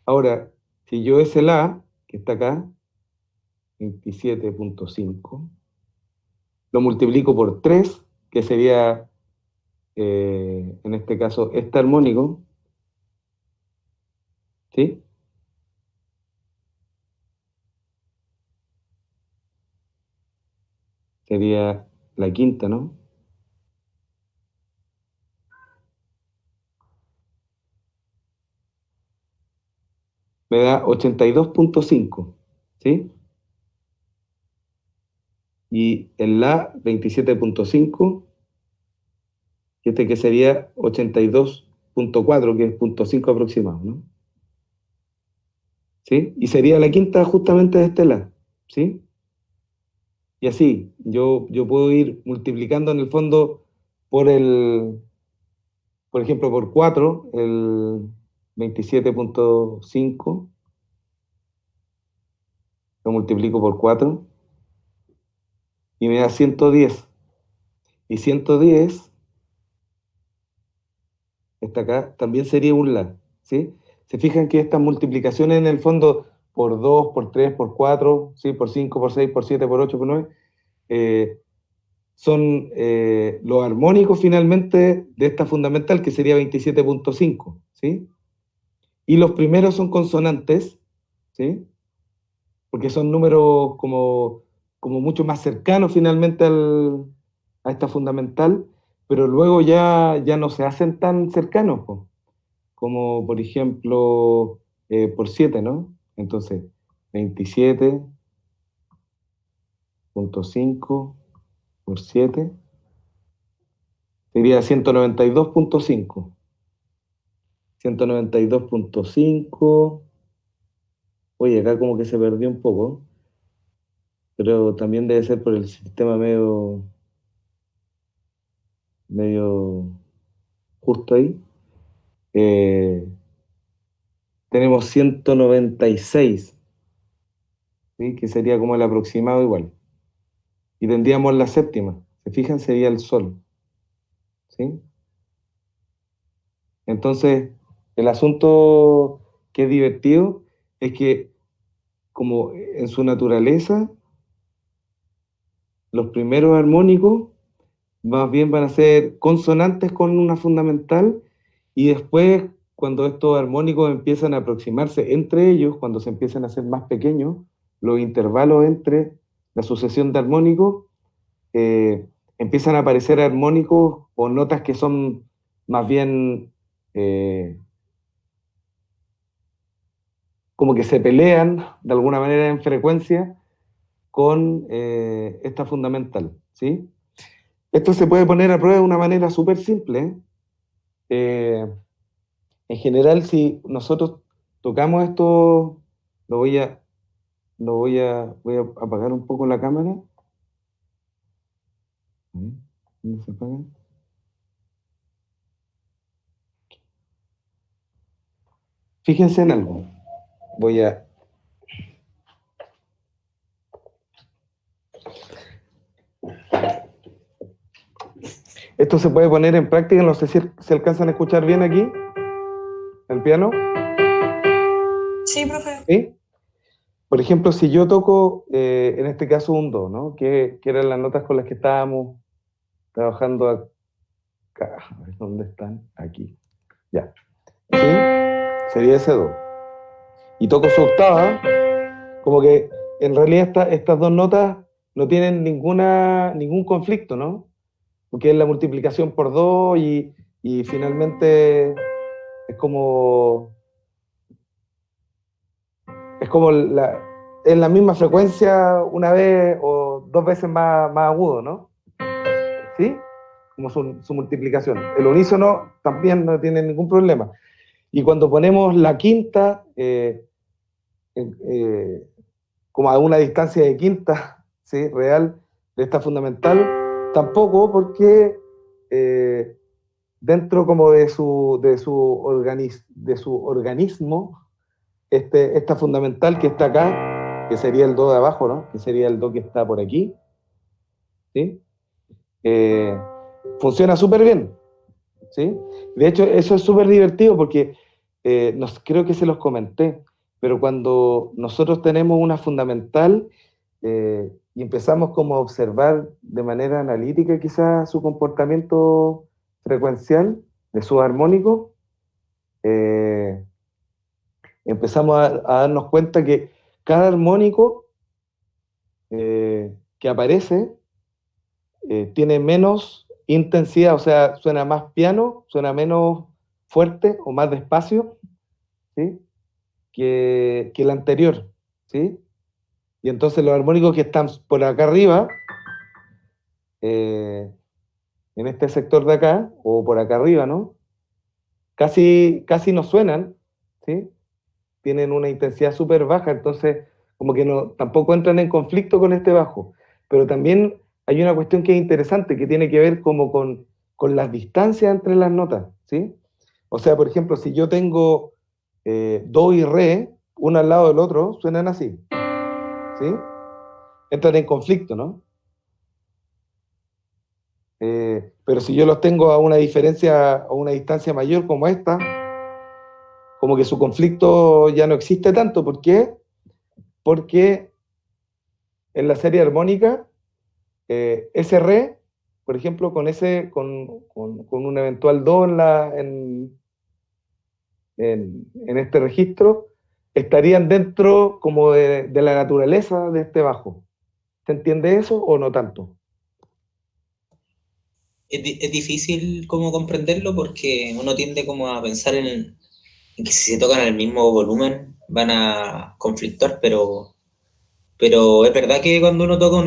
Ahora, si yo ese la, que está acá, 27.5, lo multiplico por 3, que sería, en este caso, este armónico, ¿sí? Sería la quinta, ¿no? Me da 82.5, ¿sí? Y el la, 27.5, que sería 82.4, que es punto 5 aproximado, ¿no? ¿Sí? Y sería la quinta justamente de este la, ¿sí? Y así, yo puedo ir multiplicando en el fondo por por ejemplo, por 4 el 27.5, lo multiplico por 4 y me da 110. Y 110, está acá, también sería un la, ¿sí? Se fijan que estas multiplicaciones en el fondo por 2 por 3 por 4, ¿sí? Por 5 por 6 por 7 por 8 por 9, eh, son los armónicos finalmente de esta fundamental, que sería 27.5, ¿sí? Y los primeros son consonantes, ¿sí? Porque son números como mucho más cercanos finalmente a esta fundamental, pero luego ya no se hacen tan cercanos, po, como por ejemplo por 7, ¿no? Entonces, 27.5 por 7 sería 192.5. 192.5. Oye, acá como que se perdió un poco, pero también debe ser por el sistema medio justo ahí. Eh, tenemos 196, ¿sí? Que sería como el aproximado igual. Y tendríamos la séptima. ¿Se fijan? Sería el sol, ¿sí? Entonces, el asunto que es divertido es que, como en su naturaleza, los primeros armónicos más bien van a ser consonantes con una fundamental, y después, cuando estos armónicos empiezan a aproximarse entre ellos, cuando se empiezan a hacer más pequeños, los intervalos entre la sucesión de armónicos, eh, empiezan a aparecer armónicos o notas que son más bien como que se pelean de alguna manera en frecuencia con esta fundamental, ¿sí? Esto se puede poner a prueba de una manera súper simple, ¿eh? En general, si nosotros tocamos esto, lo voy a, voy a apagar un poco la cámara. ¿Dónde se apaga? Fíjense en algo. Voy a... Esto se puede poner en práctica, no sé si se alcanzan a escuchar bien aquí, el piano. Sí, profe. ¿Sí? Por ejemplo, si yo toco, en este caso, un do, ¿no? Que eran las notas con las que estábamos trabajando acá. A ver, ¿dónde están? Aquí. Ya. ¿Sí? Sería ese do. Y toco su octava, como que en realidad estas dos notas no tienen ningún conflicto, ¿no? Porque es la multiplicación por dos y finalmente es como, es la misma frecuencia una vez o dos veces más agudo, ¿no? ¿Sí? Como su multiplicación. El unísono también no tiene ningún problema. Y cuando ponemos la quinta, eh, como a una distancia de quinta, ¿sí? Real, de esta fundamental, tampoco, porque dentro como de su organismo, esta fundamental que está acá, que sería el do de abajo, ¿no? Que sería el do que está por aquí, ¿sí? Funciona súper bien, ¿sí? De hecho, eso es súper divertido porque creo que se los comenté, pero cuando nosotros tenemos una fundamental y empezamos como a observar de manera analítica quizás su comportamiento frecuencial de sus armónicos, eh, empezamos a darnos cuenta que cada armónico que aparece tiene menos intensidad, o sea, suena más piano, suena menos fuerte o más despacio, ¿sí? Que el anterior, ¿sí? Y entonces los armónicos que están por acá arriba, eh, en este sector de acá, o por acá arriba, ¿no? Casi no suenan, ¿sí? Tienen una intensidad súper baja, entonces como que no, tampoco entran en conflicto con este bajo. Pero también hay una cuestión que es interesante, que tiene que ver como con las distancias entre las notas, ¿sí? O sea, por ejemplo, si yo tengo do y re, uno al lado del otro, suenan así, ¿sí? Entran en conflicto, ¿no? Pero si yo los tengo a una diferencia, a una distancia mayor como esta, como que su conflicto ya no existe tanto. ¿Por qué? Porque en la serie armónica, ese re, por ejemplo, con un eventual do en este registro, estarían dentro como de la naturaleza de este bajo. ¿Se entiende eso o no tanto? Es difícil como comprenderlo porque uno tiende como a pensar en que si se tocan al mismo volumen van a conflictuar, pero es verdad que cuando uno toca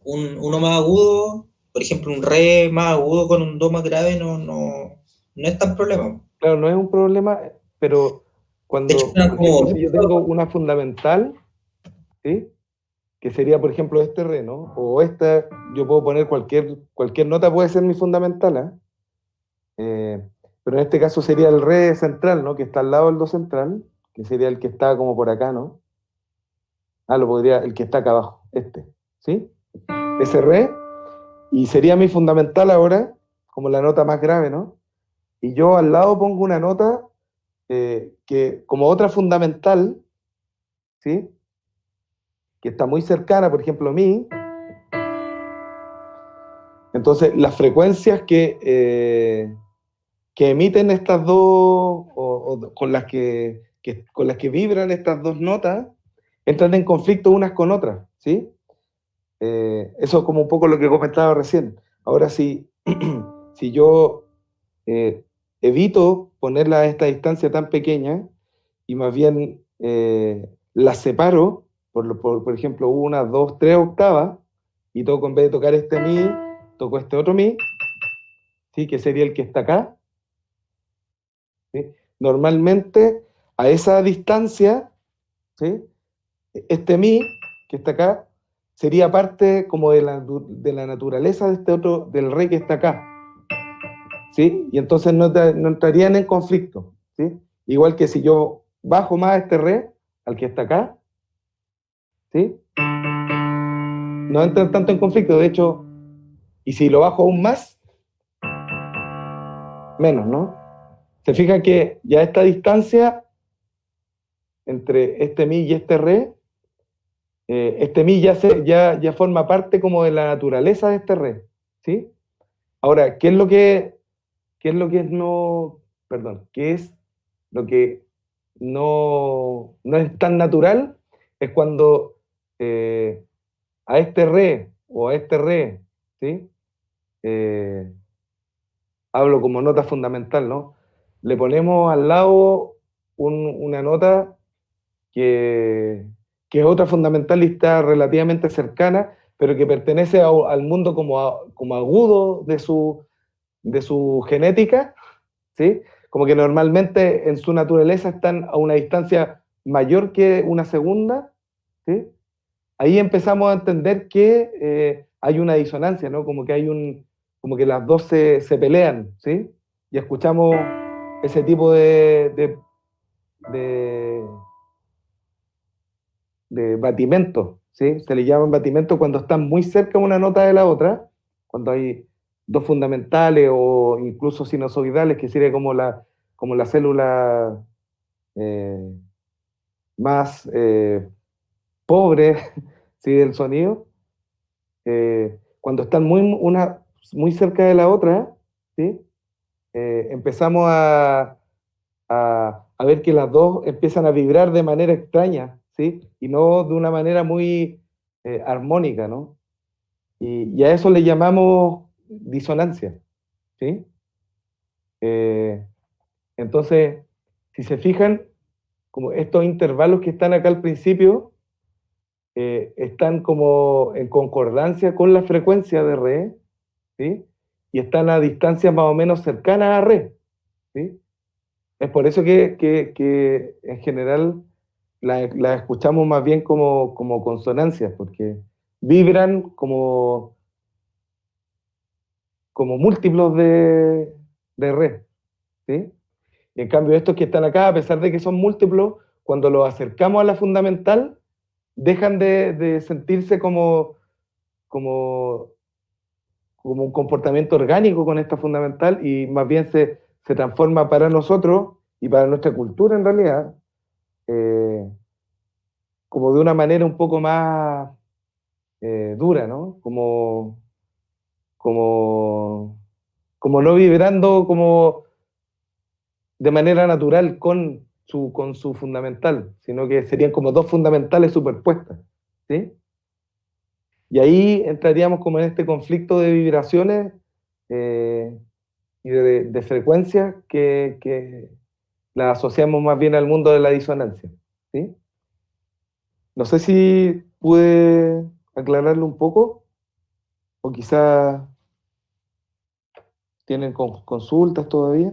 uno más agudo, por ejemplo, un re más agudo con un do más grave, no es tan problema. Claro, no es un problema, pero De hecho, por ejemplo, si yo tengo una fundamental, ¿sí? Que sería, por ejemplo, este re, ¿no? O esta, yo puedo poner cualquier nota, puede ser mi fundamental, ¿eh? Pero en este caso sería el re central, ¿no? Que está al lado del do central, que sería el que está como por acá, ¿no? El que está acá abajo, este, ¿sí? Ese re, y sería mi fundamental ahora, como la nota más grave, ¿no? Y yo al lado pongo una nota que, como otra fundamental, ¿sí? Que está muy cercana, por ejemplo, a mí. Entonces, las frecuencias que emiten estas dos, o con las que vibran estas dos notas, entran en conflicto unas con otras, ¿sí? Eso es como un poco lo que comentaba recién. Ahora, si yo evito ponerla a esta distancia tan pequeña y más bien las separo, por ejemplo, una, dos, tres octavas, y toco, en vez de tocar este mi, toco este otro mi, ¿sí? Que sería el que está acá, ¿sí? Normalmente, a esa distancia, ¿sí? Este mi, que está acá, sería parte como de la naturaleza de este otro, del re que está acá, ¿sí? Y entonces no entrarían en conflicto, ¿sí? Igual que si yo bajo más este re, al que está acá, ¿sí? No entran tanto en conflicto, de hecho, y si lo bajo aún más, menos, ¿no? Se fijan que ya esta distancia entre este mi y este re, este mi ya forma parte como de la naturaleza de este re, ¿sí? Ahora, qué es lo que no, perdón, qué es lo que no es tan natural? Es cuando a este re o a este re, ¿sí? Eh, Hablo como nota fundamental, ¿no? Le ponemos al lado una nota que, que es otra fundamental y está relativamente cercana, pero que pertenece al mundo como agudo de su genética, ¿sí? Como que normalmente en su naturaleza están a una distancia mayor que una segunda, ¿sí? Ahí empezamos a entender que hay una disonancia, ¿no? Como que las dos se pelean, ¿sí? Y escuchamos ese tipo de, de batimento, ¿sí? Se le llaman batimento cuando están muy cerca una nota de la otra, cuando hay dos fundamentales o incluso sinusoidales, que sería como la célula eh, más pobre, ¿sí? del sonido, cuando están muy cerca de la otra, ¿sí? Empezamos a ver que las dos empiezan a vibrar de manera extraña, ¿sí? Y no de una manera muy armónica, ¿no? Y a eso le llamamos disonancia, ¿sí? Eh, entonces, si se fijan, como estos intervalos que están acá al principio, están como en concordancia con la frecuencia de re, ¿sí? Y están a distancias más o menos cercanas a re, ¿sí? Es por eso que en general la escuchamos más bien como consonancias, porque vibran como múltiplos de re, ¿sí? Y en cambio estos que están acá, a pesar de que son múltiplos, cuando los acercamos a la fundamental, dejan de sentirse como, como un comportamiento orgánico con esta fundamental y más bien se transforma para nosotros y para nuestra cultura en realidad, eh, como de una manera un poco más dura, ¿no? Como, como no vibrando como de manera natural con su fundamental, sino que serían como dos fundamentales superpuestas, ¿sí? Y ahí entraríamos como en este conflicto de vibraciones eh, y de frecuencias que la asociamos más bien al mundo de la disonancia, ¿sí? No sé si pude aclararlo un poco, o quizás tienen consultas todavía.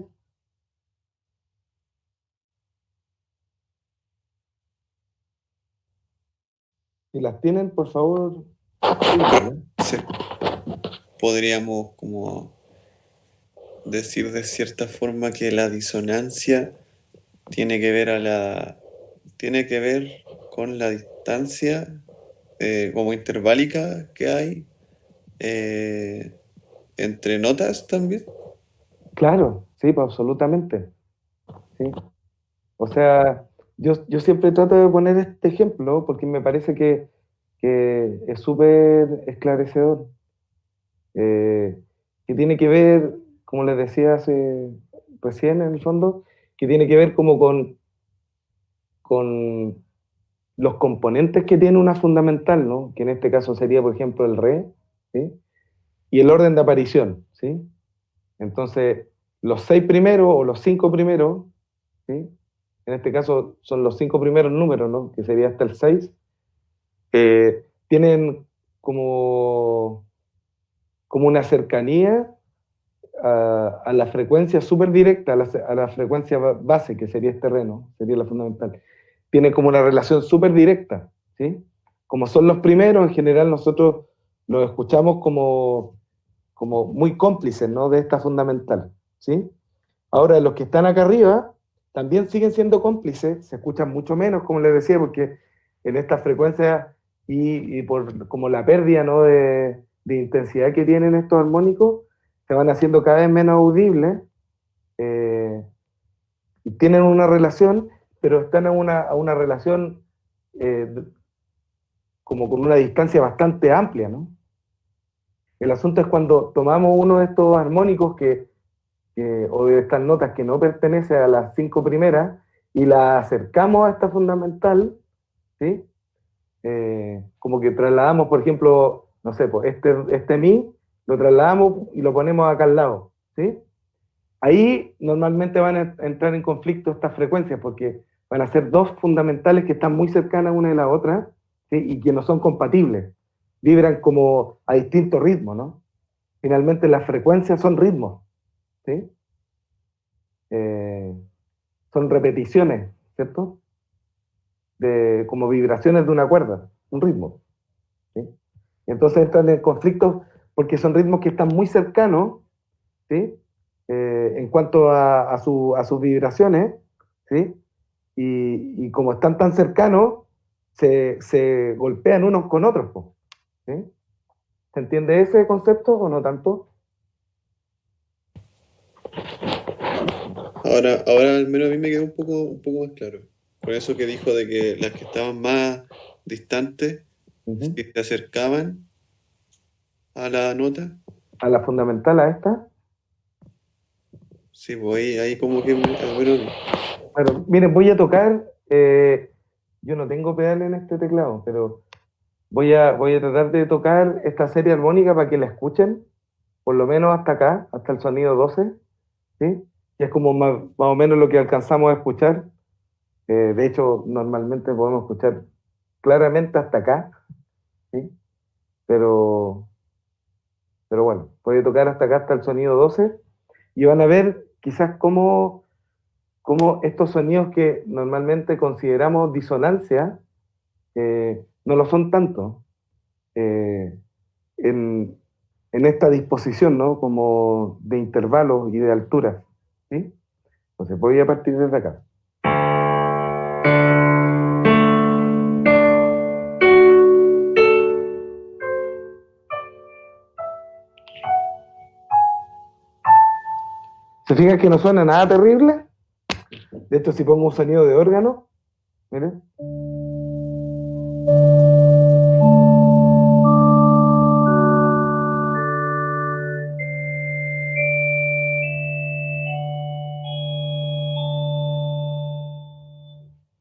Si las tienen, por favor, díganme. Sí. Podríamos como decir de cierta forma que la disonancia tiene que ver tiene que ver con la distancia como interválica que hay entre notas también. Claro, sí, pues, absolutamente. Sí. O sea, yo siempre trato de poner este ejemplo porque me parece que es súper esclarecedor, eh, que tiene que ver, como les decía hace recién en el fondo, que tiene que ver como con los componentes que tiene una fundamental, ¿no? Que en este caso sería, por ejemplo, el re, ¿sí? Y el orden de aparición, ¿sí? Entonces, los 6 primeros o los 5 primeros, ¿sí? En este caso son los 5 primeros números, ¿no? Que sería hasta el 6, tienen como, como una cercanía a la frecuencia súper directa, a la frecuencia base, que sería este terreno, sería la fundamental. Tiene como una relación súper directa, ¿sí? Como son los primeros, en general nosotros los escuchamos como muy cómplices, ¿no? De esta fundamental, ¿sí? Ahora, los que están acá arriba también siguen siendo cómplices, se escuchan mucho menos, como les decía, porque en esta frecuencia y por como la pérdida, ¿no? de intensidad que tienen estos armónicos, se van haciendo cada vez menos audibles, eh, y tienen una relación, pero están a una relación eh, como con una distancia bastante amplia, ¿no? El asunto es cuando tomamos uno de estos armónicos o de estas notas que no pertenece a las 5 primeras y la acercamos a esta fundamental, ¿sí? Como que trasladamos, por ejemplo, no sé, pues este mi, lo trasladamos y lo ponemos acá al lado, ¿sí? Ahí normalmente van a entrar en conflicto estas frecuencias porque van a ser dos fundamentales que están muy cercanas una de la otra, ¿sí? Y que no son compatibles, vibran como a distintos ritmos, ¿no? Finalmente las frecuencias son ritmos, ¿sí? Eh, son repeticiones, ¿cierto? Como vibraciones de una cuerda, un ritmo, ¿sí? Entonces entran en conflicto porque son ritmos que están muy cercanos, ¿sí? En cuanto a sus vibraciones, ¿sí? Y como están tan cercanos, se golpean unos con otros, ¿sí? ¿Se entiende ese concepto o no tanto? Ahora al menos a mí me quedó un poco más claro. Por eso que dijo de que las que estaban más distantes, Ujú. si se acercaban a la nota, A la fundamental, a esta. sí, voy ahí como que al menos Bueno, miren, voy a tocar, yo no tengo pedal en este teclado, pero voy a tratar de tocar esta serie armónica para que la escuchen, por lo menos hasta acá, hasta el sonido 12, ¿sí? Que es como más o menos lo que alcanzamos a escuchar. De hecho, normalmente podemos escuchar claramente hasta acá, ¿sí? Pero, pero bueno, puede tocar hasta acá, hasta el sonido 12, y van a ver quizás cómo estos sonidos que normalmente consideramos disonancia, no lo son tanto eh, en, en esta disposición, ¿no? Como de intervalos y de altura, ¿sí? Entonces voy a partir desde acá. ¿Se fijan que no suena nada terrible? De hecho, si pongo un sonido de órgano, miren.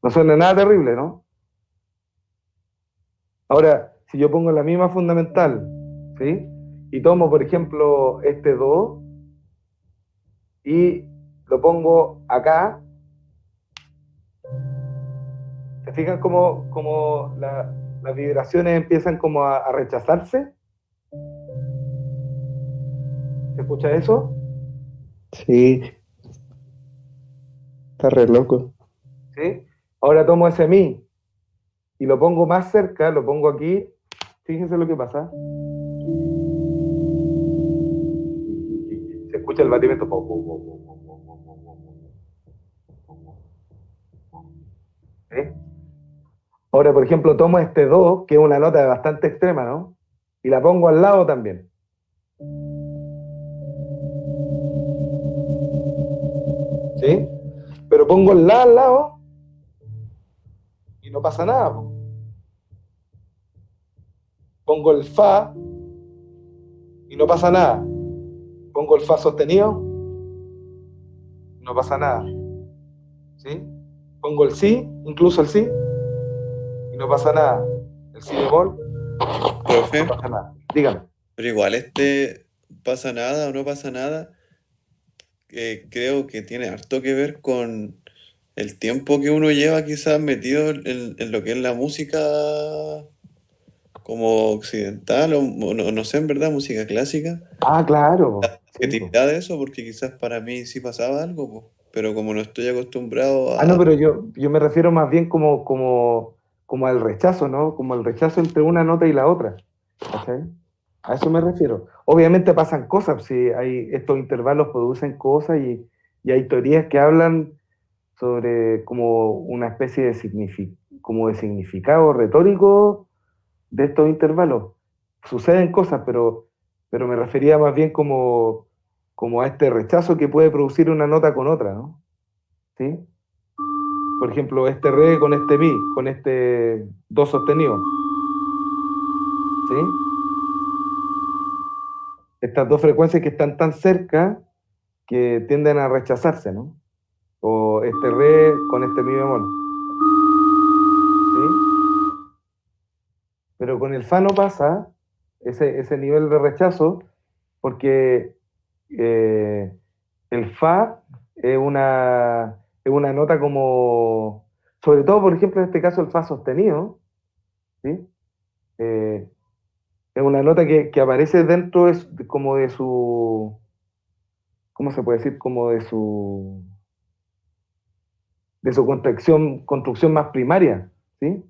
No suena nada terrible, ¿no? Ahora, si yo pongo la misma fundamental, ¿sí? Y tomo, por ejemplo, este do y lo pongo acá, ¿se fijan cómo las vibraciones empiezan como a rechazarse? ¿Se escucha eso? Sí, está re loco. ¿Sí? Ahora tomo ese mi y lo pongo más cerca, lo pongo aquí, fíjense lo que pasa. Se escucha el batimiento. ¿Sí? Ahora, por ejemplo, tomo este do, que es una nota bastante extrema, ¿no? Y la pongo al lado también. ¿Sí? Pero pongo el la al lado y no pasa nada. Po. Pongo el fa y no pasa nada. Pongo el fa sostenido y no pasa nada. ¿Sí? Pongo el si, incluso el si, y no pasa nada. El si bemol, profe, no pasa nada. Dígame. pero igual pasa nada o no pasa nada, creo que tiene harto que ver con el tiempo que uno lleva quizás metido en lo que es la música como occidental o no sé, en verdad, música clásica. Ah, claro. Sí, po. Creatividad de eso, porque quizás para mí sí pasaba algo, po, pero como no estoy acostumbrado Ah, no, a... pero yo me refiero más bien como al rechazo, ¿no? Como el rechazo entre una nota y la otra. ¿Cachai? A eso me refiero. Obviamente pasan cosas, si hay, estos intervalos producen cosas y hay teorías que hablan sobre como una especie de, como de significado retórico de estos intervalos. Suceden cosas, pero me refería más bien como a este rechazo que puede producir una nota con otra, ¿no? ¿Sí? Por ejemplo, este re con este mi, con este do sostenido, ¿sí? Estas dos frecuencias que están tan cerca que tienden a rechazarse, ¿no? O este re con este mi bemol, ¿sí? Pero con el fa no pasa ese nivel de rechazo porque eh, el fa es una nota como, sobre todo, por ejemplo, en este caso el fa sostenido, ¿sí? Eh, es una nota que aparece dentro como de su, ¿cómo se puede decir? Como de su construcción más primaria, ¿sí?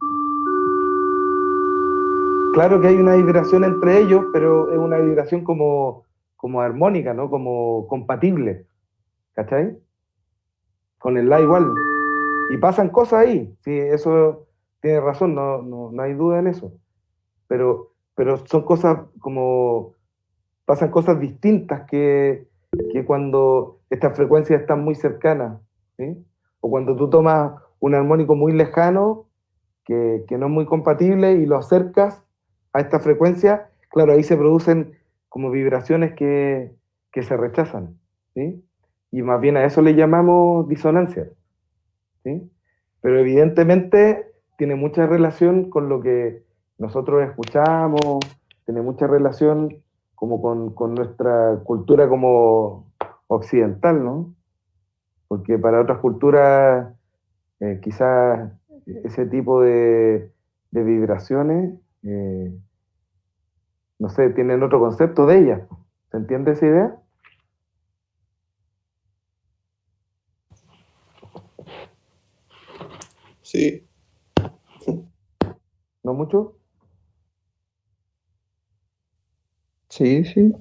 Claro que hay una vibración entre ellos, pero es una vibración como armónica, ¿no? Como compatible, ¿cachai? Con el la igual. Y pasan cosas ahí, sí, eso tiene razón, no hay duda en eso. Pero son cosas como, pasan cosas distintas que cuando estas frecuencias están muy cercanas, ¿sí? O cuando tú tomas un armónico muy lejano, que no es muy compatible, y lo acercas a esta frecuencia, claro, ahí se producen como vibraciones que se rechazan, ¿sí? Y más bien a eso le llamamos disonancia, ¿sí? Pero evidentemente tiene mucha relación con lo que nosotros escuchamos, tiene mucha relación como con nuestra cultura como occidental, ¿no? Porque para otras culturas quizás ese tipo de vibraciones, no sé, tienen otro concepto de ellas. ¿Se entiende esa idea? Sí, ¿No mucho? Sí, sí.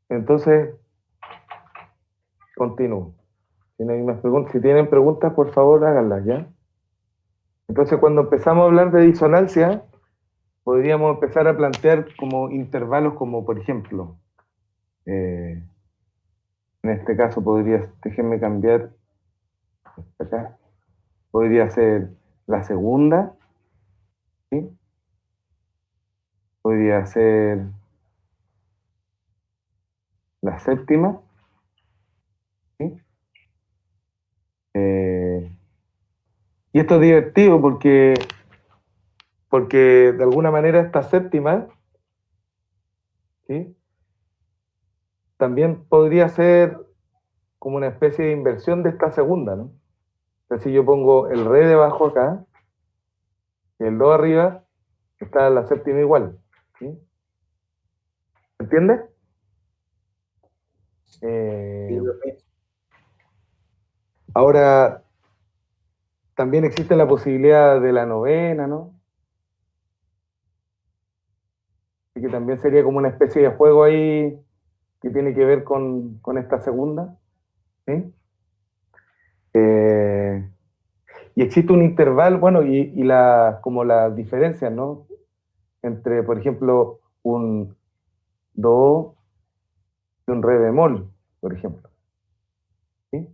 Entonces, continúo. Si, no hay más si tienen preguntas, por favor, háganlas, ¿ya? Entonces, cuando empezamos a hablar de disonancia, podríamos empezar a plantear como intervalos, como por ejemplo, en este caso podría, déjenme cambiar acá, podría ser la segunda, ¿sí? Podría ser la séptima, ¿sí? Eh, y esto es divertido porque de alguna manera esta séptima, ¿sí? También podría ser como una especie de inversión de esta segunda, ¿no? Entonces, si yo pongo el re debajo acá y el do arriba, está la séptima igual, ¿sí? ¿Entiendes? Sí, Eh, profe. ahora, también existe la posibilidad de la novena, ¿no? Y que también sería como una especie de juego ahí que tiene que ver con esta segunda, ¿sí? Eh, y existe un intervalo, bueno, como las diferencias, ¿no? Entre, por ejemplo, un do y un re bemol, por ejemplo, ¿sí?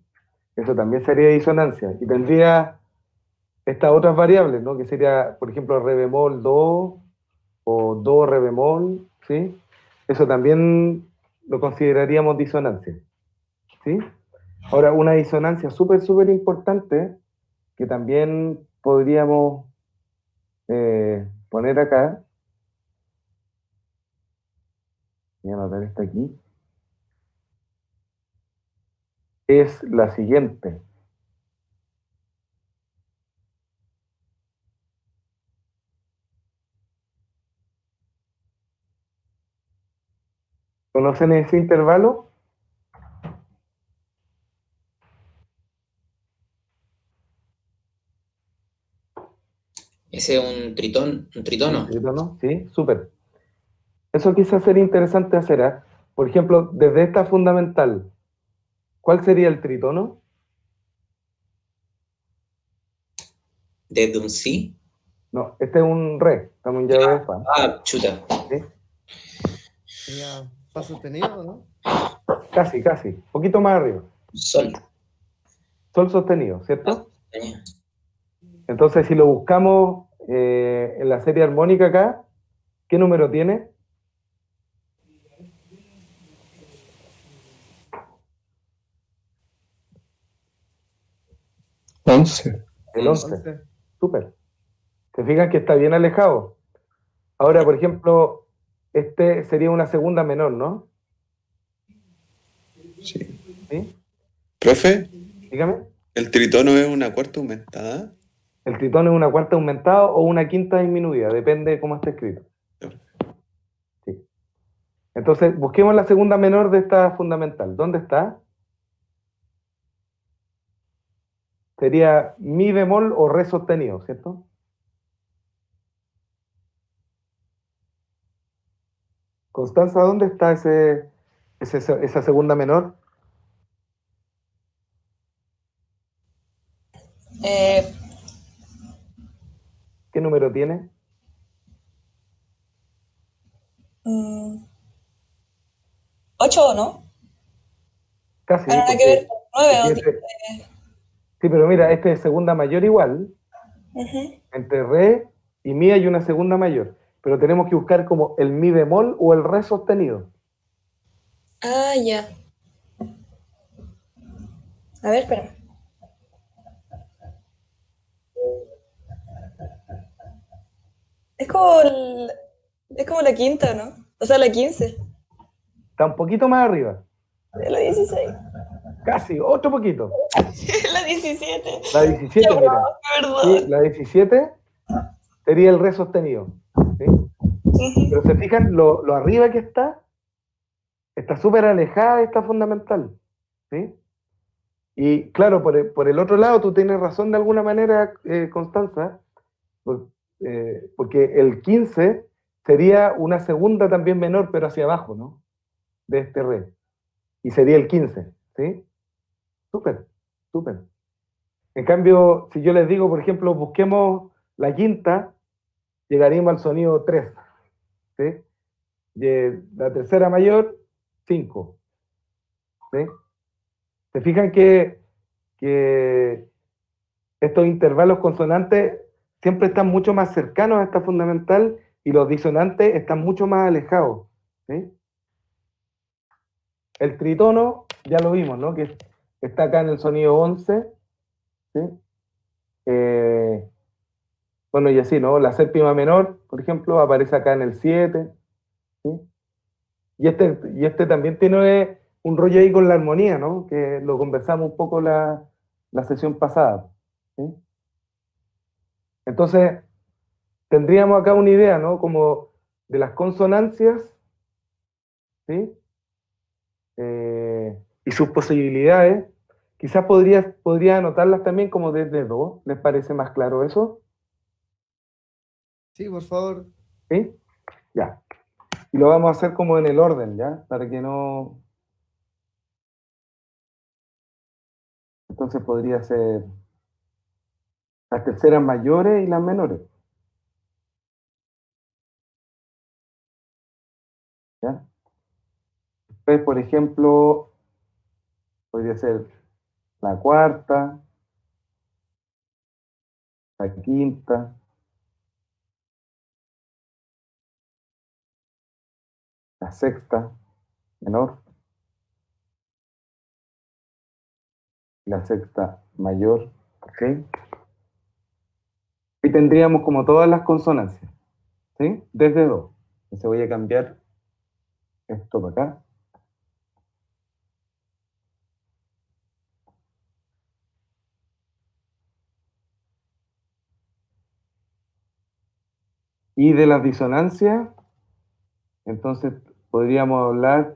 Eso también sería disonancia. Y tendría estas otras variables, ¿no? Que sería, por ejemplo, re bemol, do, o do, re bemol, ¿sí? Eso también lo consideraríamos disonancia, ¿sí? Ahora, una disonancia súper, súper importante que también podríamos poner acá, voy a anotar esta aquí, es la siguiente. ¿Conocen ese intervalo? Ese es un Un tritono. trítono, ¿sí? Súper. Eso quizás sería interesante hacer, ¿ah? Por ejemplo, desde esta fundamental, ¿cuál sería el trítono? Desde un sí. No, este es un re, estamos en llave de fa, Ah, chuta. ¿sí? Sería fa sostenido, ¿no? Casi, casi, un poquito más arriba. Sol. Sol sostenido, Ah, ¿cierto? tenía. Entonces, si lo buscamos en la serie armónica acá, ¿qué número tiene? Once. El 11. 11. Súper. Se fijan que está bien alejado. Ahora, por ejemplo, este sería una segunda menor, ¿no? sí. ¿Sí? Profe, Dígame. ¿el tritono es una cuarta aumentada? El tritón es una cuarta aumentada o una quinta disminuida, depende de cómo esté escrito. Sí. Entonces, busquemos la segunda menor de esta fundamental. ¿Dónde está? Sería mi bemol o re sostenido, ¿cierto? Constanza, ¿dónde está esa segunda menor? Eh, ¿Qué número tiene? Mm, 8 o no. Casi, Ah, no, nada que ver. 9 o porque 10. sí, pero mira, este es segunda mayor igual, Ujú. entre re y mi hay una segunda mayor, pero tenemos que buscar como el mi bemol o el re sostenido. Ah, ya. A ver, espera. Es como es como la quinta, ¿no? O sea, la 15. Está un poquito más arriba, La 16. casi, otro poquito. La 17. La Ya, 17 bro, mira, sí, perdón. la 17 sería el re sostenido, ¿sí? Pero Ujú. se fijan, lo arriba que está súper alejada de esta fundamental, ¿sí? Y claro, por el otro lado, tú tienes razón de alguna manera, Constanza, por- porque el 15 sería una segunda también menor, pero hacia abajo, ¿no? De este re. Y sería el 15, ¿sí? Súper, súper. En cambio, si yo les digo, por ejemplo, busquemos la quinta, llegaríamos al sonido 3, ¿sí? Y la tercera mayor, 5, ¿sí? ¿Se fijan que estos intervalos consonantes siempre están mucho más cercanos a esta fundamental y los disonantes están mucho más alejados, ¿sí? El tritono, ya lo vimos, ¿no? Que está acá en el sonido 11, ¿sí? Eh, bueno, y así, ¿no? La séptima menor, por ejemplo, aparece acá en el 7, ¿sí? Y este también tiene un rollo ahí con la armonía, ¿no? Que lo conversamos un poco la sesión pasada, ¿sí? Entonces, tendríamos acá una idea, ¿no? Como de las consonancias, ¿sí? Y sus posibilidades. Quizás podría anotarlas también como desde do. ¿Les parece más claro eso? Sí, por favor. ¿Sí? Ya. Y lo vamos a hacer como en el orden, ¿ya? Para que no... Entonces podría ser las terceras mayores y las menores, ¿ya? Entonces, por ejemplo, podría ser la cuarta, la quinta, la sexta menor, la sexta mayor, ¿ok? Y tendríamos como todas las consonancias, ¿sí? Desde do. Entonces voy a cambiar esto para acá. Y de las disonancias, entonces podríamos hablar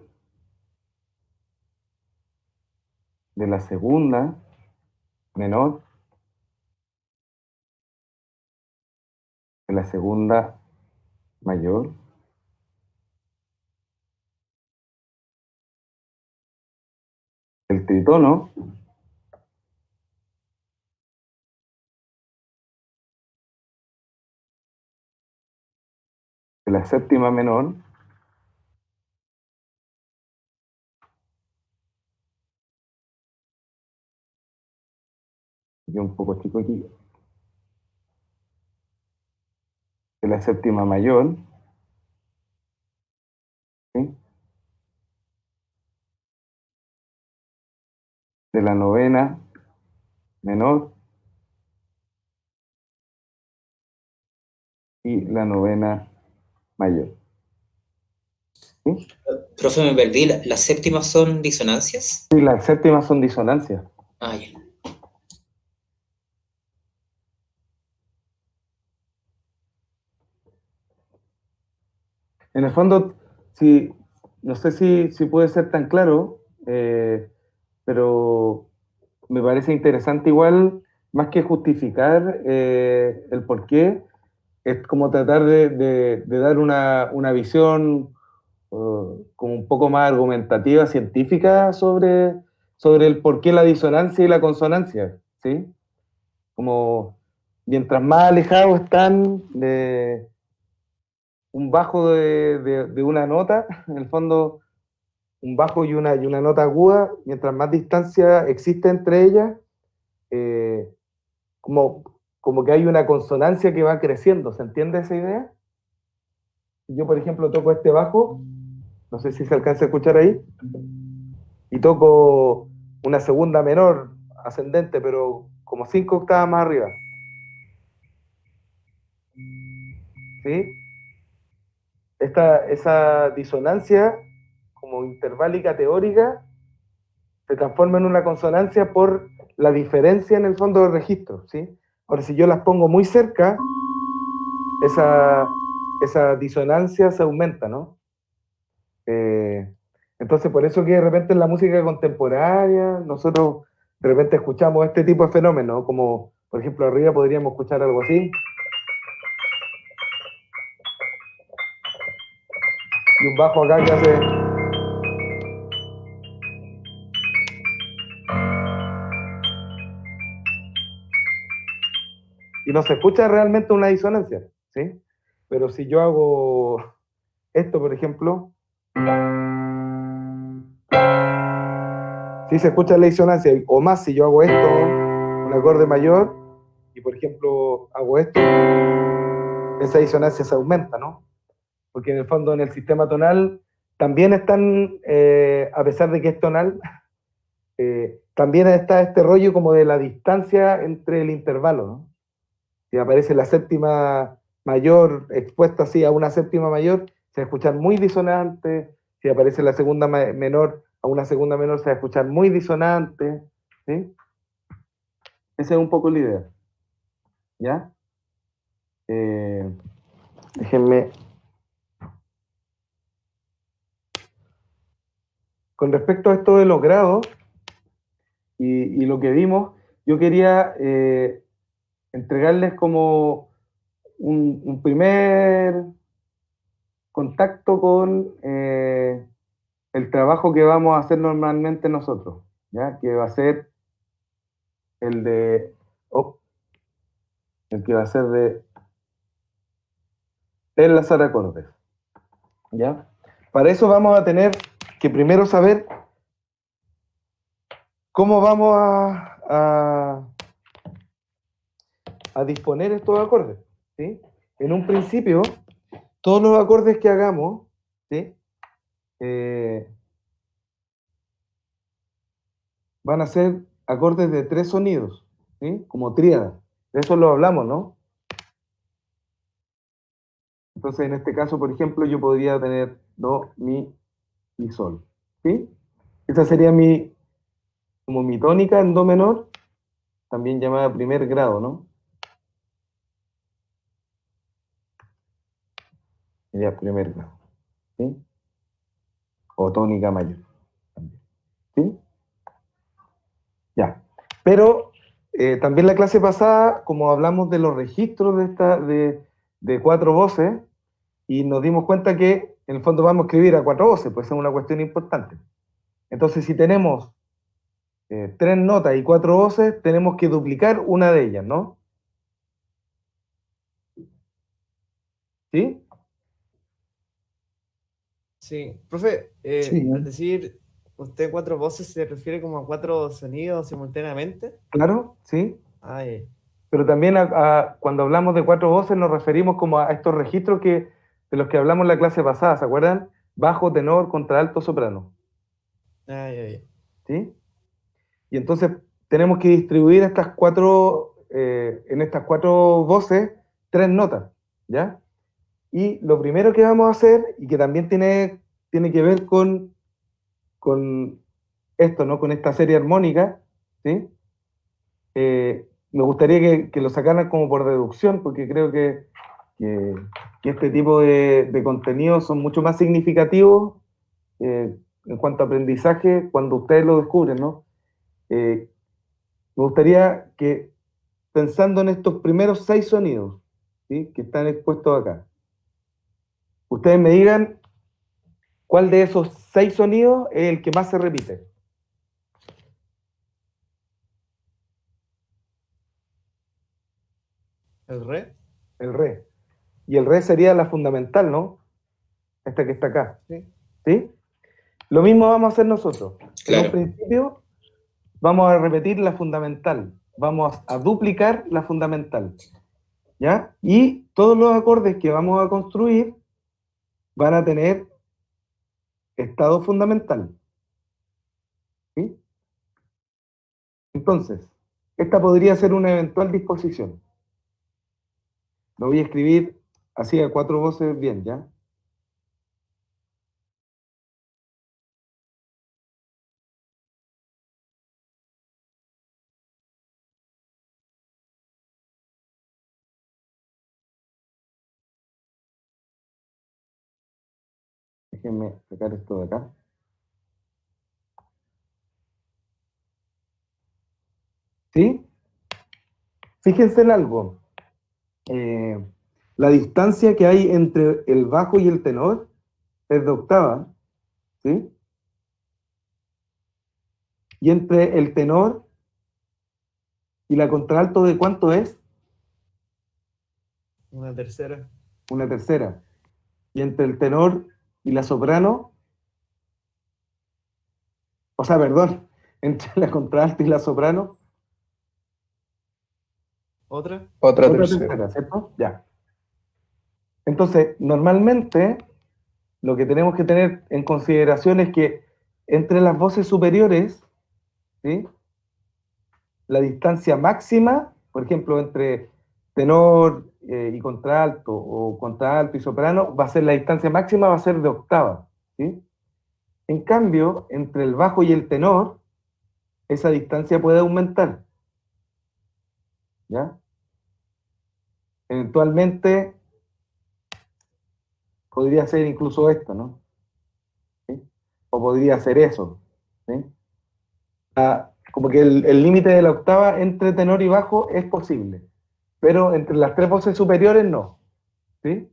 de la segunda menor, de la segunda mayor, el tritono, de la séptima menor, y un poco chico aquí, de la séptima mayor, ¿sí? De la novena menor y la novena mayor, ¿sí? Profe, me perdí. ¿Las séptimas son disonancias? Y las séptimas son disonancias. Ah, ya. En el fondo, sí, no sé si puede ser tan claro, pero me parece interesante igual, más que justificar el por qué, es como tratar de dar una visión como un poco más argumentativa, científica sobre el por qué la disonancia y la consonancia, ¿sí? Como mientras más alejados están, un bajo de una nota, en el fondo un bajo y una nota aguda, mientras más distancia existe entre ellas, eh, como, como que hay una consonancia que va creciendo, ¿se entiende esa idea? Si yo, por ejemplo, toco este bajo, no sé si se alcanza a escuchar ahí, y toco una segunda menor ascendente, pero como 5 octavas más arriba, ¿sí? Esa disonancia como interválica teórica se transforma en una consonancia por la diferencia en el fondo del registro, ¿sí? Ahora, si yo las pongo muy cerca, esa, esa disonancia se aumenta, ¿no? Eh, entonces, por eso que de repente en la música contemporánea nosotros de repente escuchamos este tipo de fenómenos, como por ejemplo arriba podríamos escuchar algo así, y un bajo acá que hace... Y no se escucha realmente una disonancia, ¿sí? Pero si yo hago esto, por ejemplo, sí se escucha la disonancia, o más si yo hago esto, un acorde mayor, y por ejemplo hago esto, esa disonancia se aumenta, ¿no? Porque en el fondo en el sistema tonal también están, a pesar de que es tonal, también está este rollo como de la distancia entre el intervalo, ¿no? Si aparece la séptima mayor expuesta así a una séptima mayor, se va a escuchar muy disonante. Si aparece la segunda menor a una segunda menor, se va a escuchar muy disonante. ¿Sí? Esa es un poco la idea. ¿Ya? Eh, déjenme. Con respecto a esto de los grados y lo que vimos, yo quería entregarles como un primer contacto con el trabajo que vamos a hacer normalmente nosotros, ¿ya? Que va a ser el de, oh, el que va a ser de enlazar acordes, ¿ya? Para eso vamos a tener que primero saber cómo vamos a disponer estos acordes, ¿sí? En un principio, todos los acordes que hagamos, ¿sí? Van a ser acordes de 3 sonidos, ¿sí? Como tríada. De eso lo hablamos, ¿no? Entonces, en este caso, por ejemplo, yo podría tener do, mi y sol, ¿sí? Esa sería como mi tónica en do menor, también llamada primer grado, ¿no? Sería primer grado, ¿sí? O tónica mayor, también, ¿sí? Ya. Pero también la clase pasada, como hablamos de los registros de 4 voces, y nos dimos cuenta que en el fondo vamos a escribir a 4 voces, pues es una cuestión importante. Entonces, si tenemos 3 notas y 4 voces, tenemos que duplicar una de ellas, ¿no? ¿Sí? Sí, profe, Sí, al decir usted 4 voces, ¿se refiere como a 4 sonidos simultáneamente? ¿Claro? ¿Sí? Ay, Pero también cuando hablamos de 4 voces nos referimos como a estos registros de los que hablamos en la clase pasada, ¿se acuerdan? Bajo, tenor, contralto, soprano, ay, ay. ¿sí? Y entonces tenemos que distribuir en estas 4 voces 3 notas, ¿ya? Y lo primero que vamos a hacer, y que también tiene que ver con esto, ¿no? Con esta serie armónica, ¿sí? Me gustaría que lo sacaran como por deducción, porque creo que, que este tipo de contenidos son mucho más significativos en cuanto a aprendizaje cuando ustedes lo descubren, ¿no? Me gustaría que, pensando en estos primeros 6 sonidos, ¿sí? Que están expuestos acá, ustedes me digan cuál de esos 6 sonidos es el que más se repite. ¿El re? El re. Y el re sería la fundamental, ¿no? Esta que está acá. Sí. ¿Sí? Lo mismo vamos a hacer nosotros. En un Claro. principio vamos a repetir la fundamental. Vamos a duplicar la fundamental. ¿Ya? Y todos los acordes que vamos a construir van a tener estado fundamental. ¿Sí? Entonces, esta podría ser una eventual disposición. Lo voy a escribir así a 4 voces bien, ¿ya? Déjenme sacar esto de acá. ¿Sí? Fíjense en algo. La distancia que hay entre el bajo y el tenor es de octava, ¿sí? Y entre el tenor y la contralto, ¿de cuánto es? Una tercera. Una tercera. Y entre el tenor y la soprano, o sea, perdón, entre la contralto y la soprano, ¿Otra? Otra otra tercera. tercera, ¿cierto? Ya. Entonces, normalmente, lo que tenemos que tener en consideración es que entre las voces superiores, ¿sí? La distancia máxima, por ejemplo, entre tenor y contralto, o contralto y soprano, va a ser la distancia máxima, va a ser de octava, ¿sí? En cambio, entre el bajo y el tenor, esa distancia puede aumentar, ¿ya? Eventualmente podría ser incluso esto, ¿no? ¿Sí? O podría ser eso, ¿sí? Como que el límite de la octava entre tenor y bajo es posible, pero entre las tres voces superiores no, ¿sí?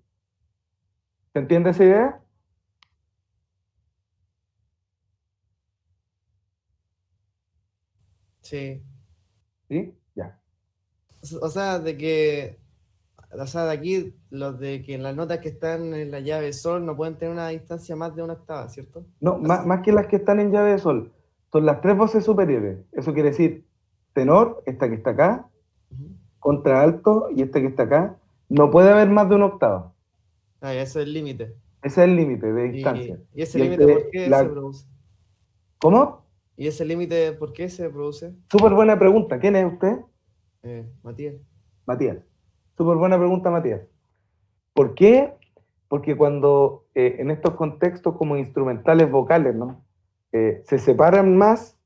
¿Se entiende esa idea? Sí. ¿Sí? Ya. O sea, de que, o sea, de aquí, los de que las notas que están en la llave sol no pueden tener una distancia más de una octava, ¿cierto? No, más que las que están en llave de sol, son las tres voces superiores. Eso quiere decir tenor, esta que está acá, Ujú. contralto y esta que está acá. No puede haber más de una octava. Ah, ya, ese es el límite. Ese es el límite de distancia. ¿Y ese Y límite por entre qué se la... produce? ¿Cómo? ¿Y ese límite por qué se produce? Súper buena pregunta. ¿Quién es usted? Matías. Matías. Súper buena pregunta, Matías. ¿Por qué? Porque cuando en estos contextos como instrumentales vocales, ¿no? Se separan más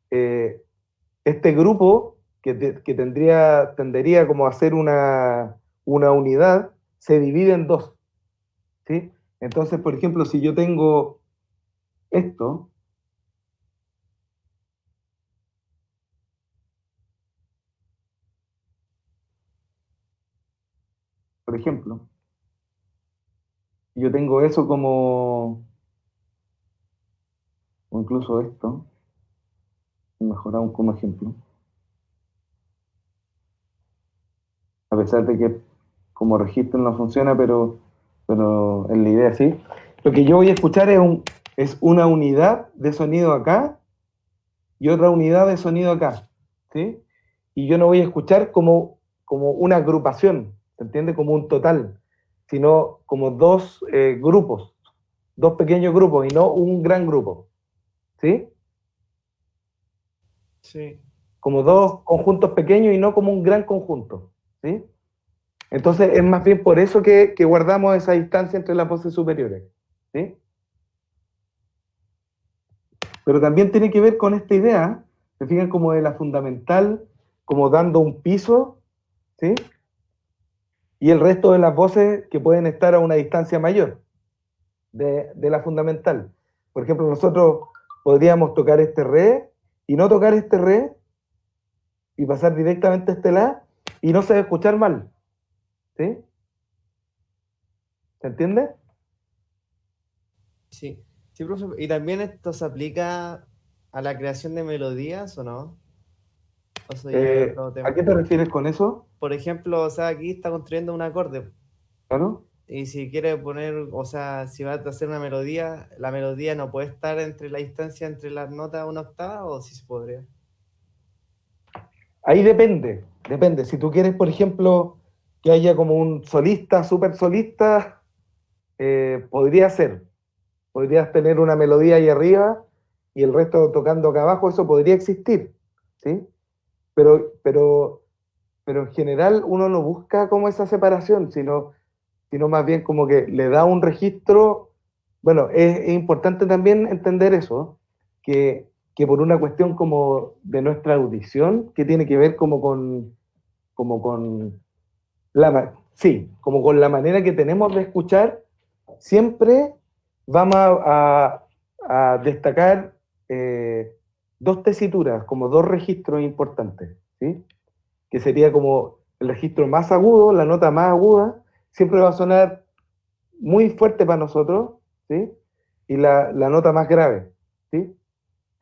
este grupo que tendería como a ser una unidad, se divide en dos, ¿sí? Entonces, por ejemplo, si yo tengo esto, por ejemplo, yo tengo eso como, o incluso esto, mejor aún como ejemplo, a pesar de que como registro no funciona, pero en la idea sí. Lo que yo voy a escuchar es una unidad de sonido acá y otra unidad de sonido acá, ¿sí? Y yo no voy a escuchar como una agrupación, ¿se entiende? Como un total, sino como dos grupos, dos pequeños grupos y no un gran grupo, ¿sí? Sí. Como dos conjuntos pequeños y no como un gran conjunto, ¿sí? Entonces es más bien por eso que guardamos esa distancia entre las voces superiores, ¿sí? Pero también tiene que ver con esta idea, se fijan como de la fundamental, como dando un piso, ¿sí? Y el resto de las voces que pueden estar a una distancia mayor de la fundamental. Por ejemplo, nosotros podríamos tocar este re y no tocar este re y pasar directamente a este la y no se va a escuchar mal, ¿sí? ¿Se entiende? Sí. Sí, profe. ¿Y también esto se aplica a la creación de melodías o no? O eso ya es otro ¿A tema. qué te refieres con eso? Por ejemplo, o sea, aquí está construyendo un acorde. ¿Claro? Y si quieres poner, o sea, si vas a hacer una melodía, la melodía no puede estar entre la distancia entre las notas una octava, o si se podría. Ahí depende, depende. Si tú quieres, por ejemplo, que haya como un solista, súper solista, podría ser. Podrías tener una melodía ahí arriba y el resto tocando acá abajo, eso podría existir, ¿sí? Pero, pero, pero en general uno no busca como esa separación, sino más bien como que le da un registro. Bueno, es importante también entender eso, que por una cuestión como de nuestra audición, que tiene que ver como con sí, como con la manera que tenemos de escuchar, siempre vamos a destacar dos tesituras, como dos registros importantes, ¿sí? Que sería como el registro más agudo, la nota más aguda, siempre va a sonar muy fuerte para nosotros, ¿sí? Y la nota más grave, ¿sí?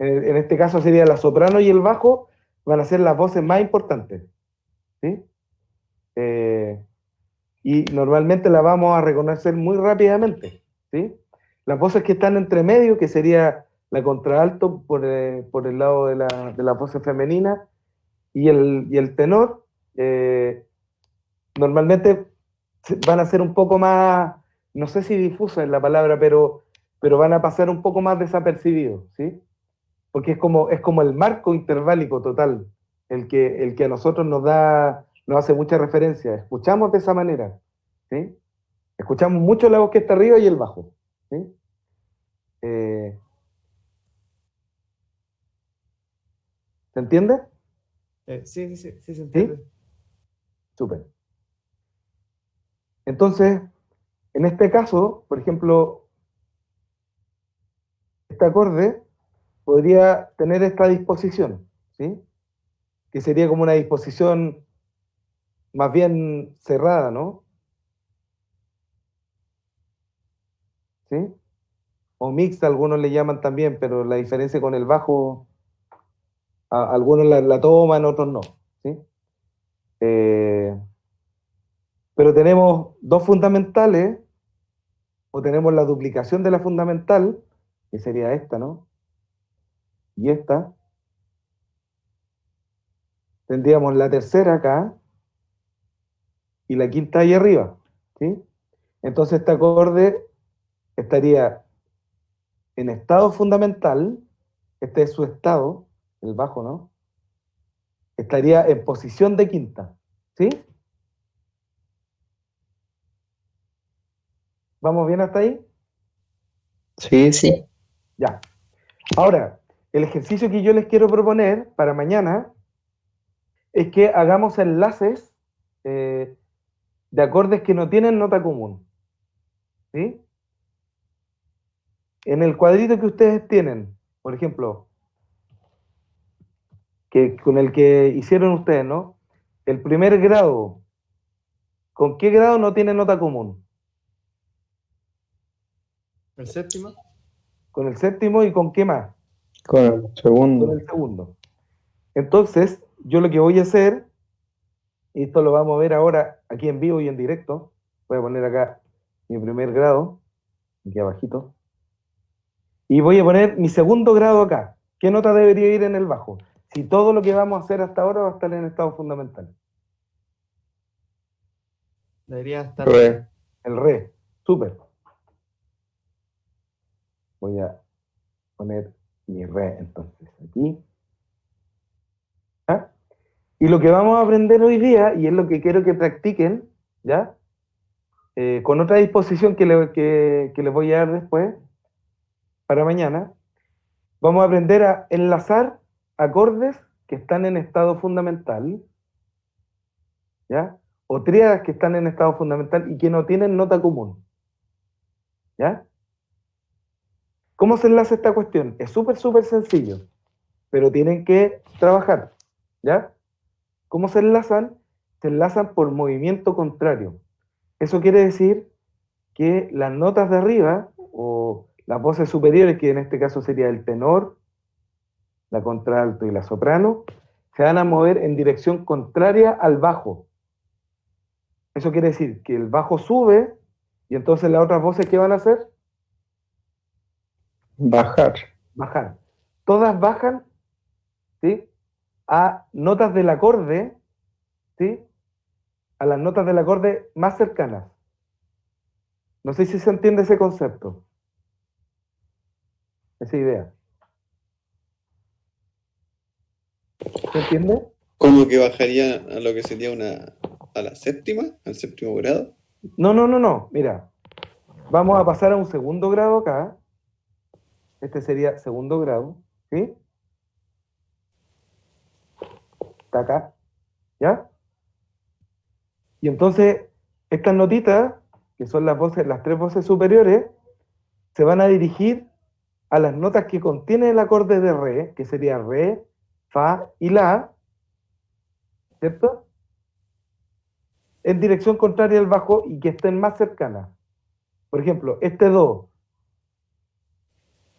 En este caso sería la soprano y el bajo, van a ser las voces más importantes, ¿sí? Eh, y normalmente la vamos a reconocer muy rápidamente, ¿sí? Las voces que están entre medio, que sería la contralto por el lado de la voz femenina y el tenor, normalmente van a ser un poco más, no sé si difusa es la palabra, pero van a pasar un poco más desapercibidos, ¿sí? Porque es como el marco interválico total, el que a nosotros nos hace mucha referencia. Escuchamos de esa manera, ¿sí? Escuchamos mucho la voz que está arriba y el bajo, ¿sí? Eh, ¿Se entiende? Sí, se ¿Sí? entiende. Súper. Entonces, en este caso, por ejemplo, este acorde podría tener esta disposición, ¿sí? Que sería como una disposición más bien cerrada, ¿no? ¿Sí? O mixta, algunos le llaman también, pero la diferencia con el bajo, algunos la toman, otros no, ¿sí? Eh, pero tenemos dos fundamentales, o tenemos la duplicación de la fundamental, que sería esta, ¿no? Y esta. Tendríamos la tercera acá y la quinta ahí arriba, ¿sí? Entonces este acorde estaría en estado fundamental, este es su estado, el bajo, ¿no? Estaría en posición de quinta, ¿sí? ¿Vamos bien hasta ahí? Sí, sí. Sí. Ya. Ahora, el ejercicio que yo les quiero proponer para mañana es que hagamos enlaces de acordes que no tienen nota común, ¿sí? En el cuadrito que ustedes tienen, por ejemplo, que con el que hicieron ustedes, ¿no? El primer grado, ¿con qué grado no tiene nota común? ¿El séptimo? Con el séptimo y con qué más? Con el Con segundo. el segundo. Entonces, yo lo que voy a hacer, y esto lo vamos a ver ahora aquí en vivo y en directo, voy a poner acá mi primer grado, aquí abajito, y voy a poner mi segundo grado acá. ¿Qué nota debería ir en el bajo? Si todo lo que vamos a hacer hasta ahora va a estar en estado fundamental. Debería estar Re. El re, súper. Voy a poner mi re entonces aquí. ¿Ah? Y lo que vamos a aprender hoy día, y es lo que quiero que practiquen, ¿ya? Con otra disposición que les voy a dar después, para mañana, vamos a aprender a enlazar acordes que están en estado fundamental, ¿ya? O tríadas que están en estado fundamental y que no tienen nota común, ¿ya? ¿Cómo se enlaza esta cuestión? Es súper, súper sencillo, pero tienen que trabajar, ¿ya? ¿Cómo se enlazan? Se enlazan por movimiento contrario. Eso quiere decir que las notas de arriba, o las voces superiores, que en este caso sería el tenor, la contralto y la soprano, se van a mover en dirección contraria al bajo. Eso quiere decir que el bajo sube y entonces las otras voces, ¿qué van a hacer? Bajar. Bajar. Todas bajan, ¿sí? A notas del acorde, ¿sí? A las notas del acorde más cercanas. No sé si se entiende ese concepto, esa idea. ¿Se entiende? Como que bajaría a lo que sería a la séptima, al séptimo grado. No. Mira, vamos a pasar a un segundo grado acá. Este sería segundo grado, ¿sí? Está acá, ¿ya? Y entonces, estas notitas, que son las voces, las tres voces superiores, se van a dirigir a las notas que contiene el acorde de re, que sería re, fa y la, ¿cierto? En dirección contraria al bajo y que estén más cercanas. Por ejemplo, este do,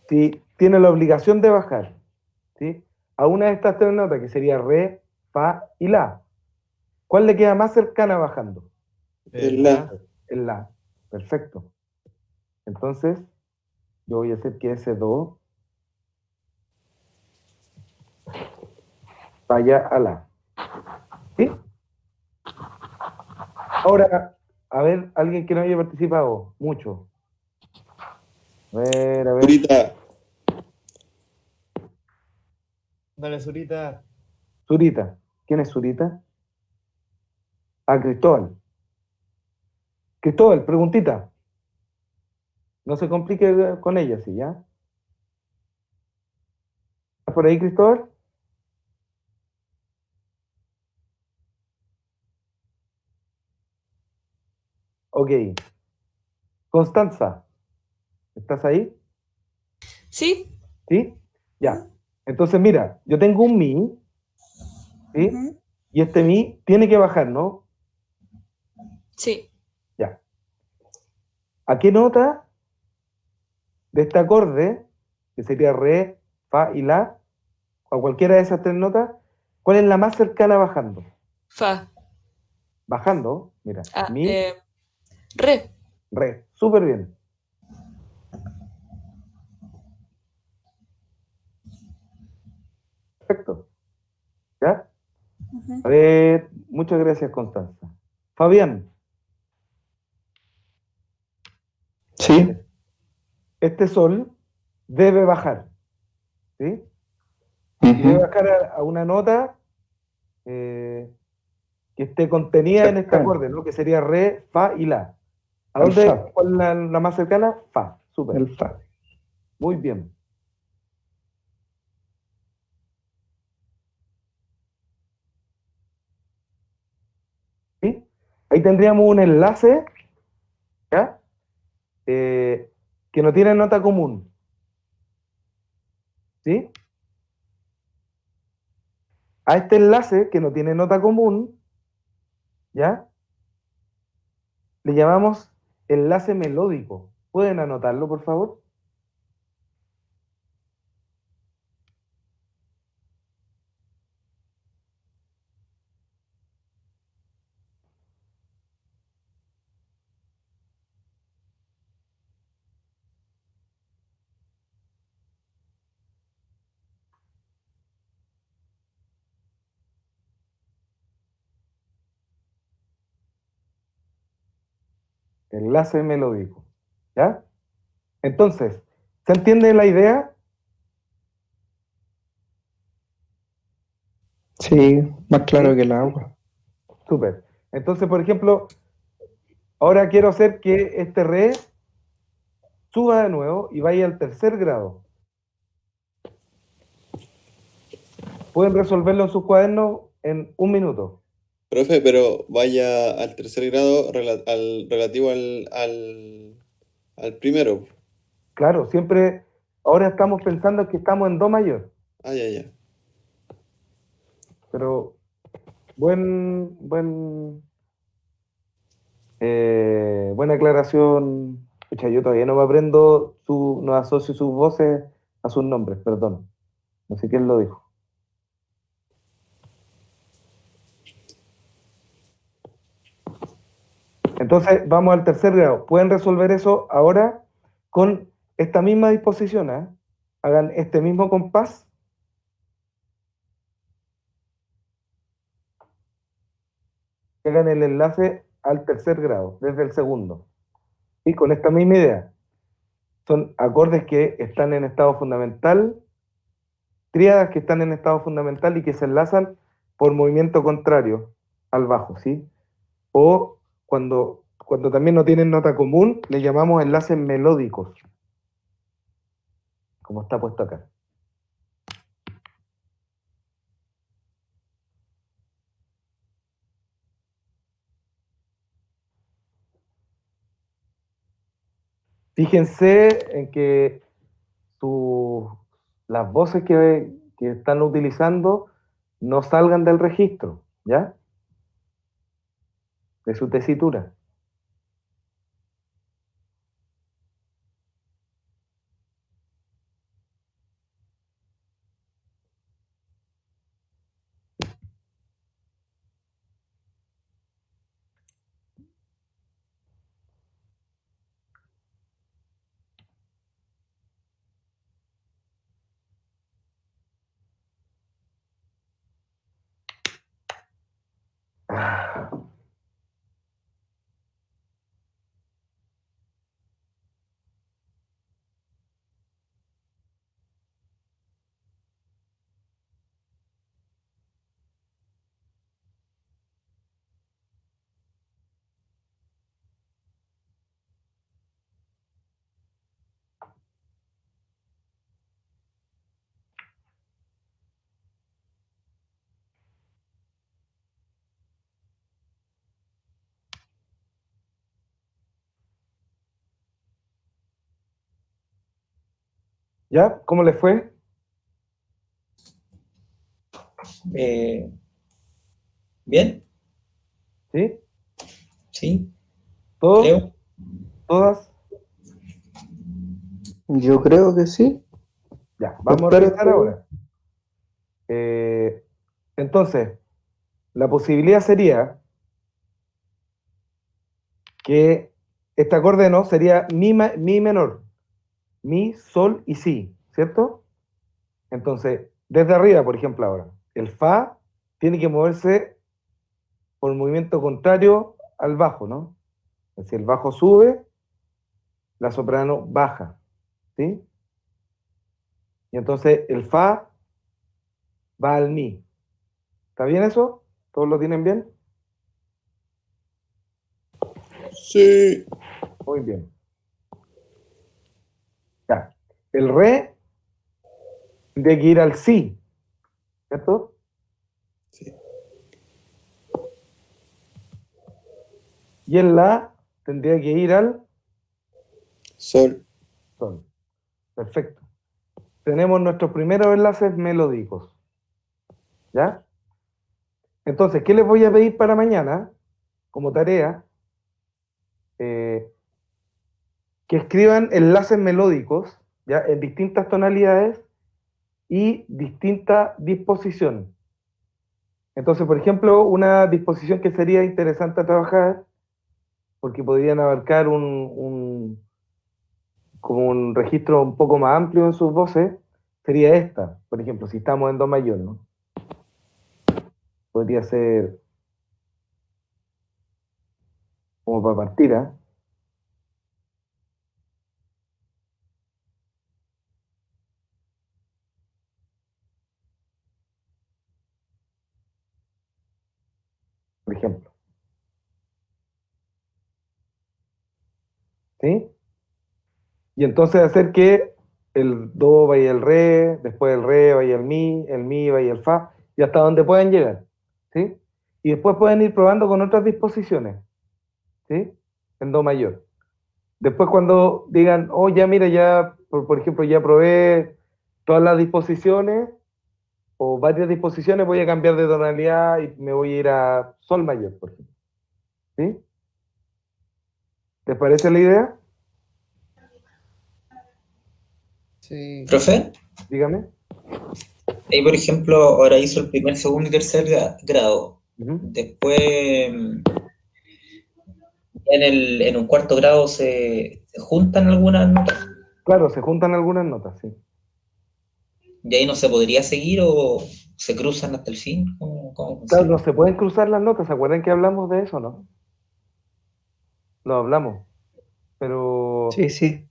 si tiene la obligación de bajar, ¿sí? A una de estas tres notas, que sería re, fa y la, ¿cuál le queda más cercana bajando? El la. El la. Perfecto. Entonces, yo voy a hacer que ese do vaya a la. ¿Sí? Ahora, a ver, alguien que no haya participado, mucho. A ver. Ahorita, Dale, Zurita. Zurita. ¿Quién es Zurita? Ah, Cristóbal. Cristóbal, preguntita. No se complique con ella, ¿sí? ¿Ya? ¿Estás por ahí, Cristóbal? Ok. Constanza, ¿estás ahí? Sí. ¿Sí? Ya. Entonces, mira, yo tengo un mi, ¿sí? Ujú. Y este mi tiene que bajar, ¿no? Sí. Ya. ¿A qué nota de este acorde, que sería re, fa y la, a cualquiera de esas tres notas, cuál es la más cercana bajando? Fa. Bajando, mira, Ah, mi, re. re, súper bien. Perfecto. ¿Ya? Ujú. A ver, muchas gracias, Constanza. Fabián, Sí. este sol debe bajar, ¿sí? Y debe Ujú. bajar a una nota eh, que esté contenida en este Cercano. acorde, ¿no? Que sería re, fa y la. ¿A Al dónde? fa. ¿Cuál es la más cercana? Fa, súper. El fa. Muy bien. ¿Sí? Ahí tendríamos un enlace, ¿ya? Que no tiene nota común, ¿sí? A este enlace que no tiene nota común, ¿ya? Le llamamos enlace melódico. ¿Pueden anotarlo, por favor? Enlace melódico, ¿ya? Entonces, ¿se entiende la idea? Sí, más claro ¿Sí? que el agua. Súper. Entonces, por ejemplo, ahora quiero hacer que este re suba de nuevo y vaya al tercer grado. Pueden resolverlo en sus cuadernos en un minuto. profe, pero vaya al tercer grado relativo al primero. Claro, siempre, ahora estamos pensando que estamos en do mayor, Ah, ya, ya. pero buena aclaración. Pucha, yo todavía no me aprendo no asocio sus voces a sus nombres, perdón. No sé quién lo dijo. Entonces, vamos al tercer grado. Pueden resolver eso ahora con esta misma disposición, ¿eh? Hagan este mismo compás. Hagan el enlace al tercer grado, desde el segundo. Y con esta misma idea. Son acordes que están en estado fundamental, tríadas que están en estado fundamental y que se enlazan por movimiento contrario al bajo, ¿sí? O cuando también no tienen nota común, le llamamos enlaces melódicos, como está puesto acá. Fíjense en que las voces que están utilizando no salgan del registro, ¿ya? De su tesitura. ¿Ya? ¿Cómo les fue? ¿Bien? ¿Sí? ¿Sí? ¿Todos? Creo. ¿Todas? Yo creo que sí. Ya, vamos a Espero revisar que- ahora. Entonces, la posibilidad sería que este acorde no sería mi menor, mi, sol y si, ¿cierto? Entonces, desde arriba, por ejemplo, ahora, el fa tiene que moverse por movimiento contrario al bajo, ¿no? Es decir, el bajo sube, la soprano baja, ¿sí? Y entonces el fa va al mi. ¿Está bien eso? ¿Todos lo tienen bien? Sí. Muy bien. Ya. El re tendría que ir al si, ¿cierto? Sí. Y el la tendría que ir al Sol. sol. Perfecto. Tenemos nuestros primeros enlaces melódicos. ¿Ya? Entonces, ¿qué les voy a pedir para mañana como tarea? Que escriban enlaces melódicos, ¿ya? En distintas tonalidades y distinta disposición. Entonces, por ejemplo, una disposición que sería interesante trabajar, porque podrían abarcar como un registro un poco más amplio en sus voces, sería esta. Por ejemplo, si estamos en do mayor, ¿no? Podría ser como para partir, ¿ah? Por ejemplo. ¿Sí? Y entonces hacer que el do vaya el re, después el re vaya el mi vaya el fa, y hasta donde puedan llegar. ¿Sí? Y después pueden ir probando con otras disposiciones. ¿Sí? En do mayor. Después cuando digan, oh, ya mira, ya, por ejemplo, ya probé todas las disposiciones o varias disposiciones, voy a cambiar de tonalidad y me voy a ir a sol mayor, por ejemplo. ¿Sí? ¿Les parece la idea? Sí. ¿Profe? Dígame. Ahí, por ejemplo, ahora hizo el primer, segundo y tercer grado. Ujú. Después, En un cuarto grado se juntan algunas notas Claro, se juntan algunas notas, sí. y ahí no se podría seguir o se cruzan hasta el fin. ¿Cómo Claro, funciona? no se pueden cruzar las notas, ¿se acuerdan que hablamos de eso, no? Lo hablamos, pero Sí, sí.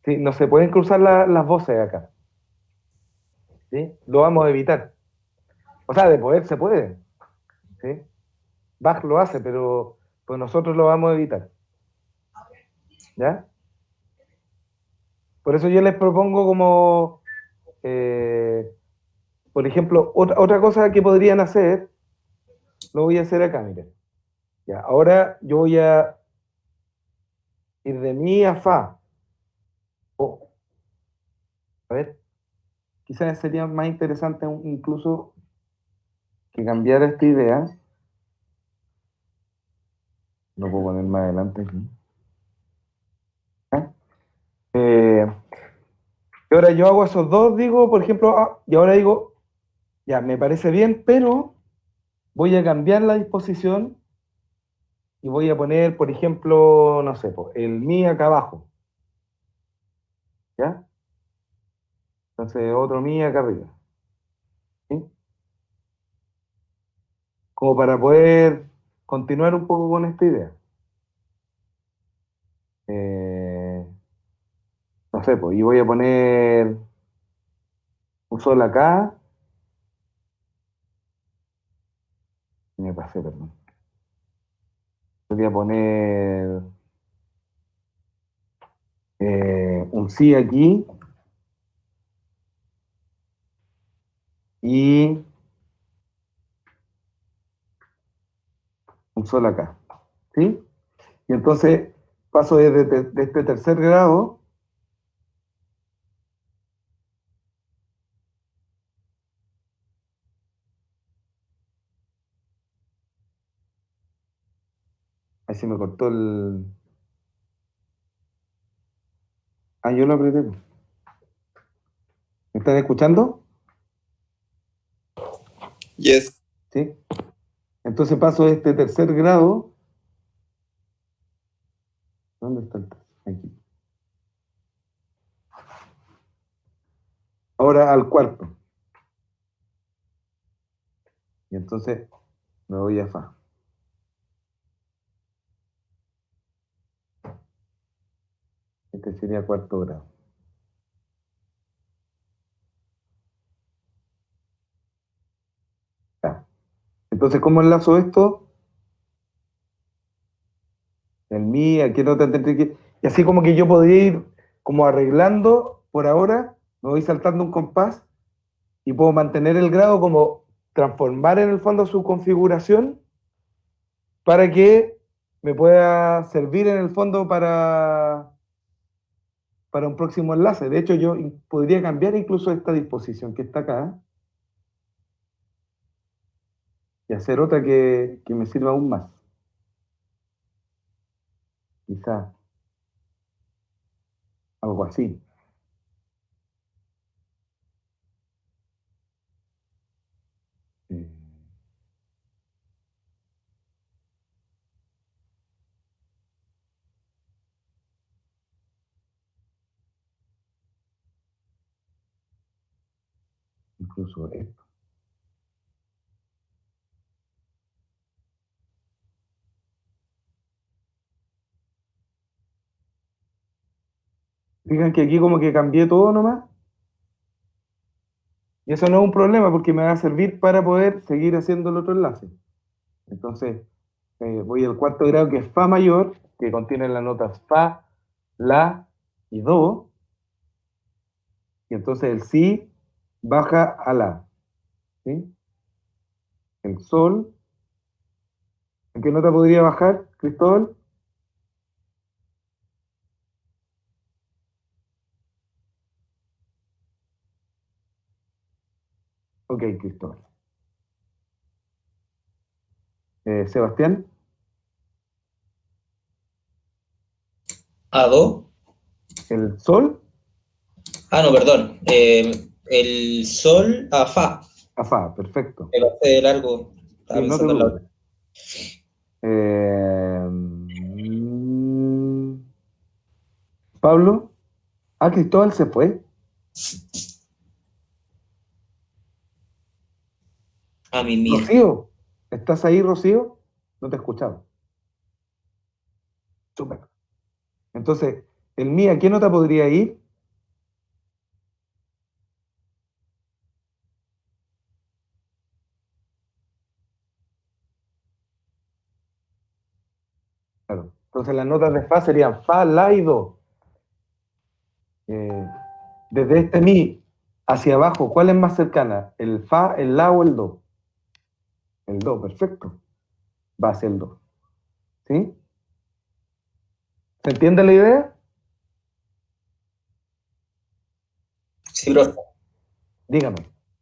sí, no se pueden cruzar las voces acá, ¿sí? Lo vamos a evitar. O sea, de poder se puede, ¿sí? Bach lo hace, pero pues nosotros lo vamos a evitar, ¿ya? Por eso yo les propongo como, por ejemplo, otra cosa que podrían hacer, lo voy a hacer acá, miren. Ya, ahora yo voy a ir de mi a fa. O, a ver, quizás sería más interesante incluso que cambiar esta idea. Lo puedo poner más adelante aquí. ¿Ah? Y ahora yo hago esos dos, digo, por ejemplo, y ahora digo, ya, me parece bien, pero voy a cambiar la disposición y voy a poner, por ejemplo, no sé, pues, el mi acá abajo, ¿ya? Entonces otro mi acá arriba, ¿sí? Como para poder continuar un poco con esta idea. Eh, no sé, pues, y voy a poner un sol acá, me pasé, perdón. Voy a poner un sí aquí y un sol acá, ¿sí? Y entonces paso de este tercer grado ahí se me cortó el... Ah, yo lo apreté. ¿Me están escuchando? Yes. ¿Sí? Entonces paso de este tercer grado. ¿Dónde está el tercer? Aquí. Ahora al cuarto. Y entonces me voy a fa. Este sería cuarto grado. Ya. Entonces, ¿cómo enlazo esto? El mi, aquí nota tendré que... Y así como que yo podría ir como arreglando por ahora, me voy saltando un compás y puedo mantener el grado como transformar en el fondo su configuración para que me pueda servir en el fondo para un próximo enlace. De hecho, yo podría cambiar incluso esta disposición que está acá y hacer otra que me sirva aún más. Quizá algo así. Eh, incluso esto. Fijan que aquí como que cambié todo nomás. Y eso no es un problema porque me va a servir para poder seguir haciendo el otro enlace. Entonces, voy al cuarto grado que es fa mayor, que contiene las notas fa, la y do. Y entonces el si baja a la. ¿Sí? El sol. ¿En qué nota podría bajar, Cristóbal? Ok, Cristóbal. Sebastián, ¿A do? el sol No, perdón. El sol a fa. a fa, perfecto. Me pasé de largo. Estaba Sí, no te pensando en la preocupes. otra. Pablo. Ah, Cristóbal se fue. A mí mismo. Rocío, ¿estás ahí, Rocío? No te escuchaba. Súper. Entonces, el mí, ¿a qué nota podría ir? Claro. Entonces, las notas de fa serían fa, la y do. Desde este mi hacia abajo, ¿cuál es más cercana? ¿El fa, el la o el do? El do, perfecto. Va hacia el do. ¿Sí? ¿Se entiende la idea? Sí, profe. Dígame,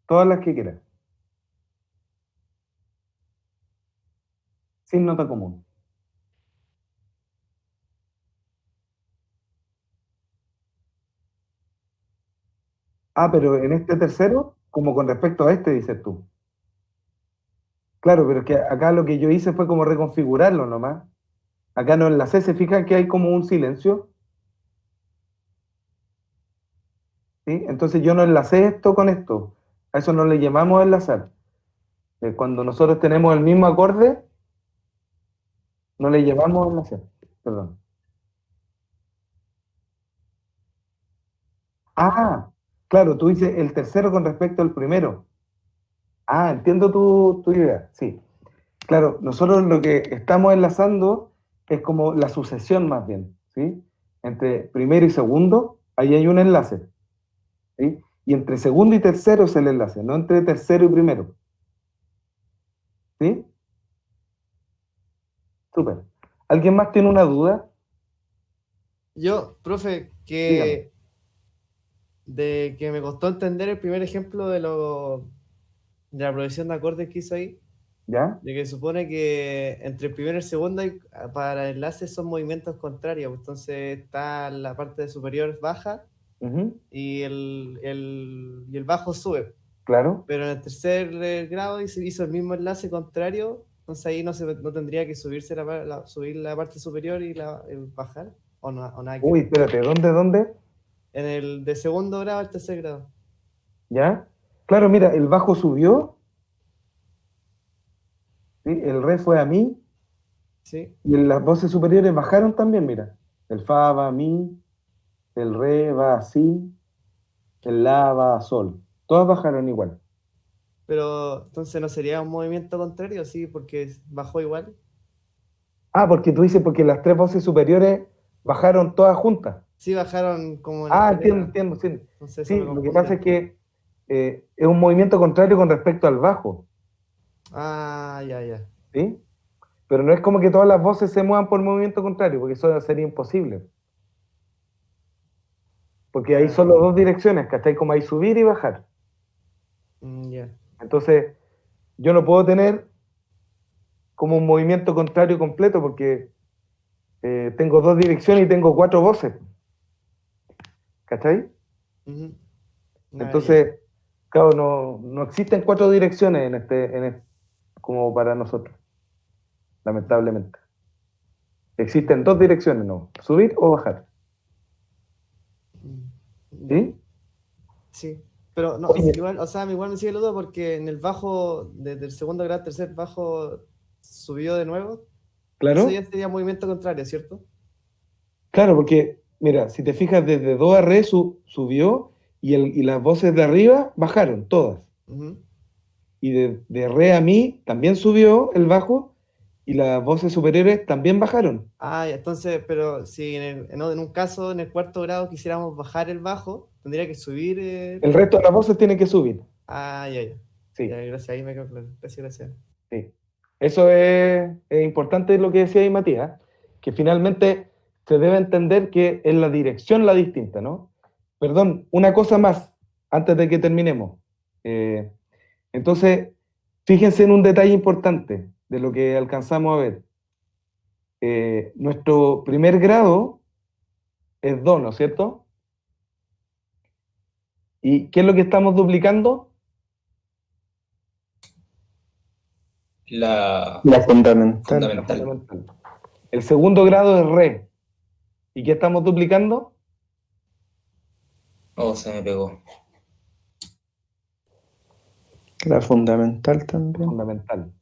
todas las que quieran. Sin nota común. Ah, pero en este tercero, como con respecto a este, dices tú. Claro, pero es que acá lo que yo hice fue como reconfigurarlo nomás. Acá no enlacé, se fijan que hay como un silencio, ¿sí? Entonces yo no enlacé esto con esto. A eso no le llamamos enlazar. Cuando nosotros tenemos el mismo acorde, no le llamamos enlazar. Perdón. Ah, claro, tú dices el tercero con respecto al primero. Ah, entiendo tu idea, sí. Claro, nosotros lo que estamos enlazando es como la sucesión más bien, ¿sí? Entre primero y segundo, ahí hay un enlace, ¿sí? Y entre segundo y tercero es el enlace, no entre tercero y primero, ¿sí? Súper. ¿Alguien más tiene una duda? Yo, profe, Dígame. que me costó entender el primer ejemplo de la progresión de acordes que hizo ahí, ¿Ya? de que supone que entre el primero y el segundo para enlaces son movimientos contrarios, entonces está la parte superior baja Ujú. y y el bajo sube, Claro. pero en el tercer grado hizo el mismo enlace contrario, entonces ahí no tendría que subirse subir la parte superior y el bajar, o nada que Uy, ver. espérate, ¿dónde? En el de segundo grado al tercer grado. ¿Ya? Claro, mira, el bajo subió, ¿sí? El re fue a mi, ¿Sí? y las voces superiores bajaron también, mira. El fa va a mi, el re va a si, el la va a sol. Todas bajaron igual. Pero entonces no sería un movimiento contrario, sí, porque bajó igual. Ah, porque tú dices porque las tres voces superiores bajaron todas juntas. Sí, bajaron como en Ah, escalera. entiendo, sí. Entonces eso Sí, me lo que pasa confunde. es que es un movimiento contrario con respecto al bajo, Ah, ya, ya. ¿sí? Pero no es como que todas las voces se muevan por movimiento contrario, porque eso sería imposible. Porque hay Ah, solo dos direcciones, ¿cachai? Como hay subir y bajar. ya. Entonces, yo no puedo tener como un movimiento contrario completo porque tengo dos direcciones y tengo cuatro voces, ¿cachai? Ujú. Ah, ya. Entonces, claro, no existen cuatro direcciones como para nosotros, lamentablemente. Existen dos direcciones, ¿no? Subir o bajar, Ya. ¿sí? Sí. Pero no, Oye, igual, o sea, igual me sigue la duda porque en el bajo, desde el segundo grado al tercer bajo, subió de nuevo. Eso ya claro, sería movimiento contrario, ¿cierto? claro, porque, mira, si te fijas, desde do a re subió y las voces de arriba bajaron, todas. Ujú. Y de re a mi también subió el bajo y las voces superiores también bajaron. Ah, ya, entonces, pero si en un caso, en el cuarto grado, quisiéramos bajar el bajo, tendría que subir El resto de las voces tienen que subir. Ah, ya, ya. Ya, Sí, gracias, ahí me quedó claro. Gracias, gracias. sí. Eso es importante lo que decía ahí Matías, que finalmente se debe entender que es la dirección la distinta, ¿no? Perdón, una cosa más antes de que terminemos. Eh, entonces, fíjense en un detalle importante de lo que alcanzamos a ver. Nuestro primer grado es do, ¿no es cierto? ¿Y qué es lo que estamos duplicando? La La fundamental. La fundamental. fundamental. El segundo grado es re. ¿Y qué estamos duplicando? Oh, se me pegó. La fundamental también. Fundamental.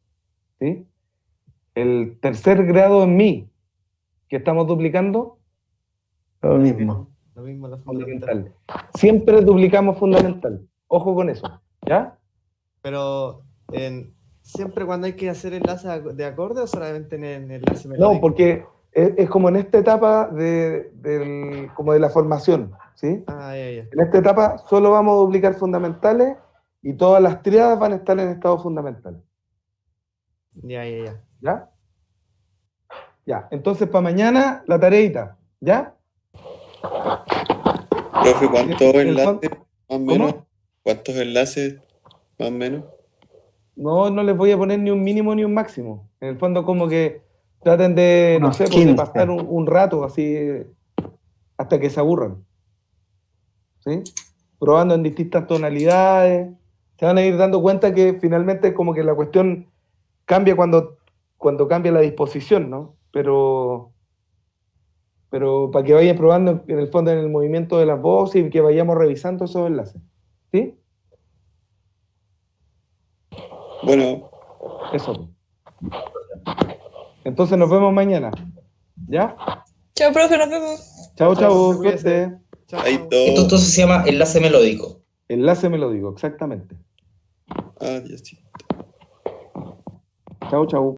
¿Sí? El tercer grado en mi, que estamos duplicando, Lo mismo. Lo mismo la fundamental. fundamental. Siempre duplicamos fundamental. Ojo con eso. ¿Ya? Pero siempre cuando hay que hacer enlace de acorde o solamente en el enlace melódico. No, porque es como en esta etapa como de la formación. ¿Sí? Ah, ya. En esta etapa solo vamos a duplicar fundamentales y todas las tríadas van a estar en estado fundamental. Ya. ¿Ya? Ya. Entonces, para mañana, la tareita. ¿Ya? Profe, ¿cuántos El enlaces más o menos? ¿Cómo? ¿Cuántos enlaces más o menos? No les voy a poner ni un mínimo ni un máximo. En el fondo, como que traten de, no Unos sé, pues, de 15. pasar un rato así hasta que se aburran. ¿Sí? Probando en distintas tonalidades. Se van a ir dando cuenta que finalmente como que la cuestión cambia cuando cambia la disposición, ¿no? Pero para que vayan probando en el fondo en el movimiento de las voces y que vayamos revisando esos enlaces. ¿Sí? Bueno, Eso. Entonces nos vemos mañana. ¿Ya? Chao, profe, nos vemos. Chao, chao. Cuídese. Suerte. Chao. ahí Esto todo. entonces se llama enlace melódico. Enlace melódico, exactamente. Ah, ya sí. Chao, chao.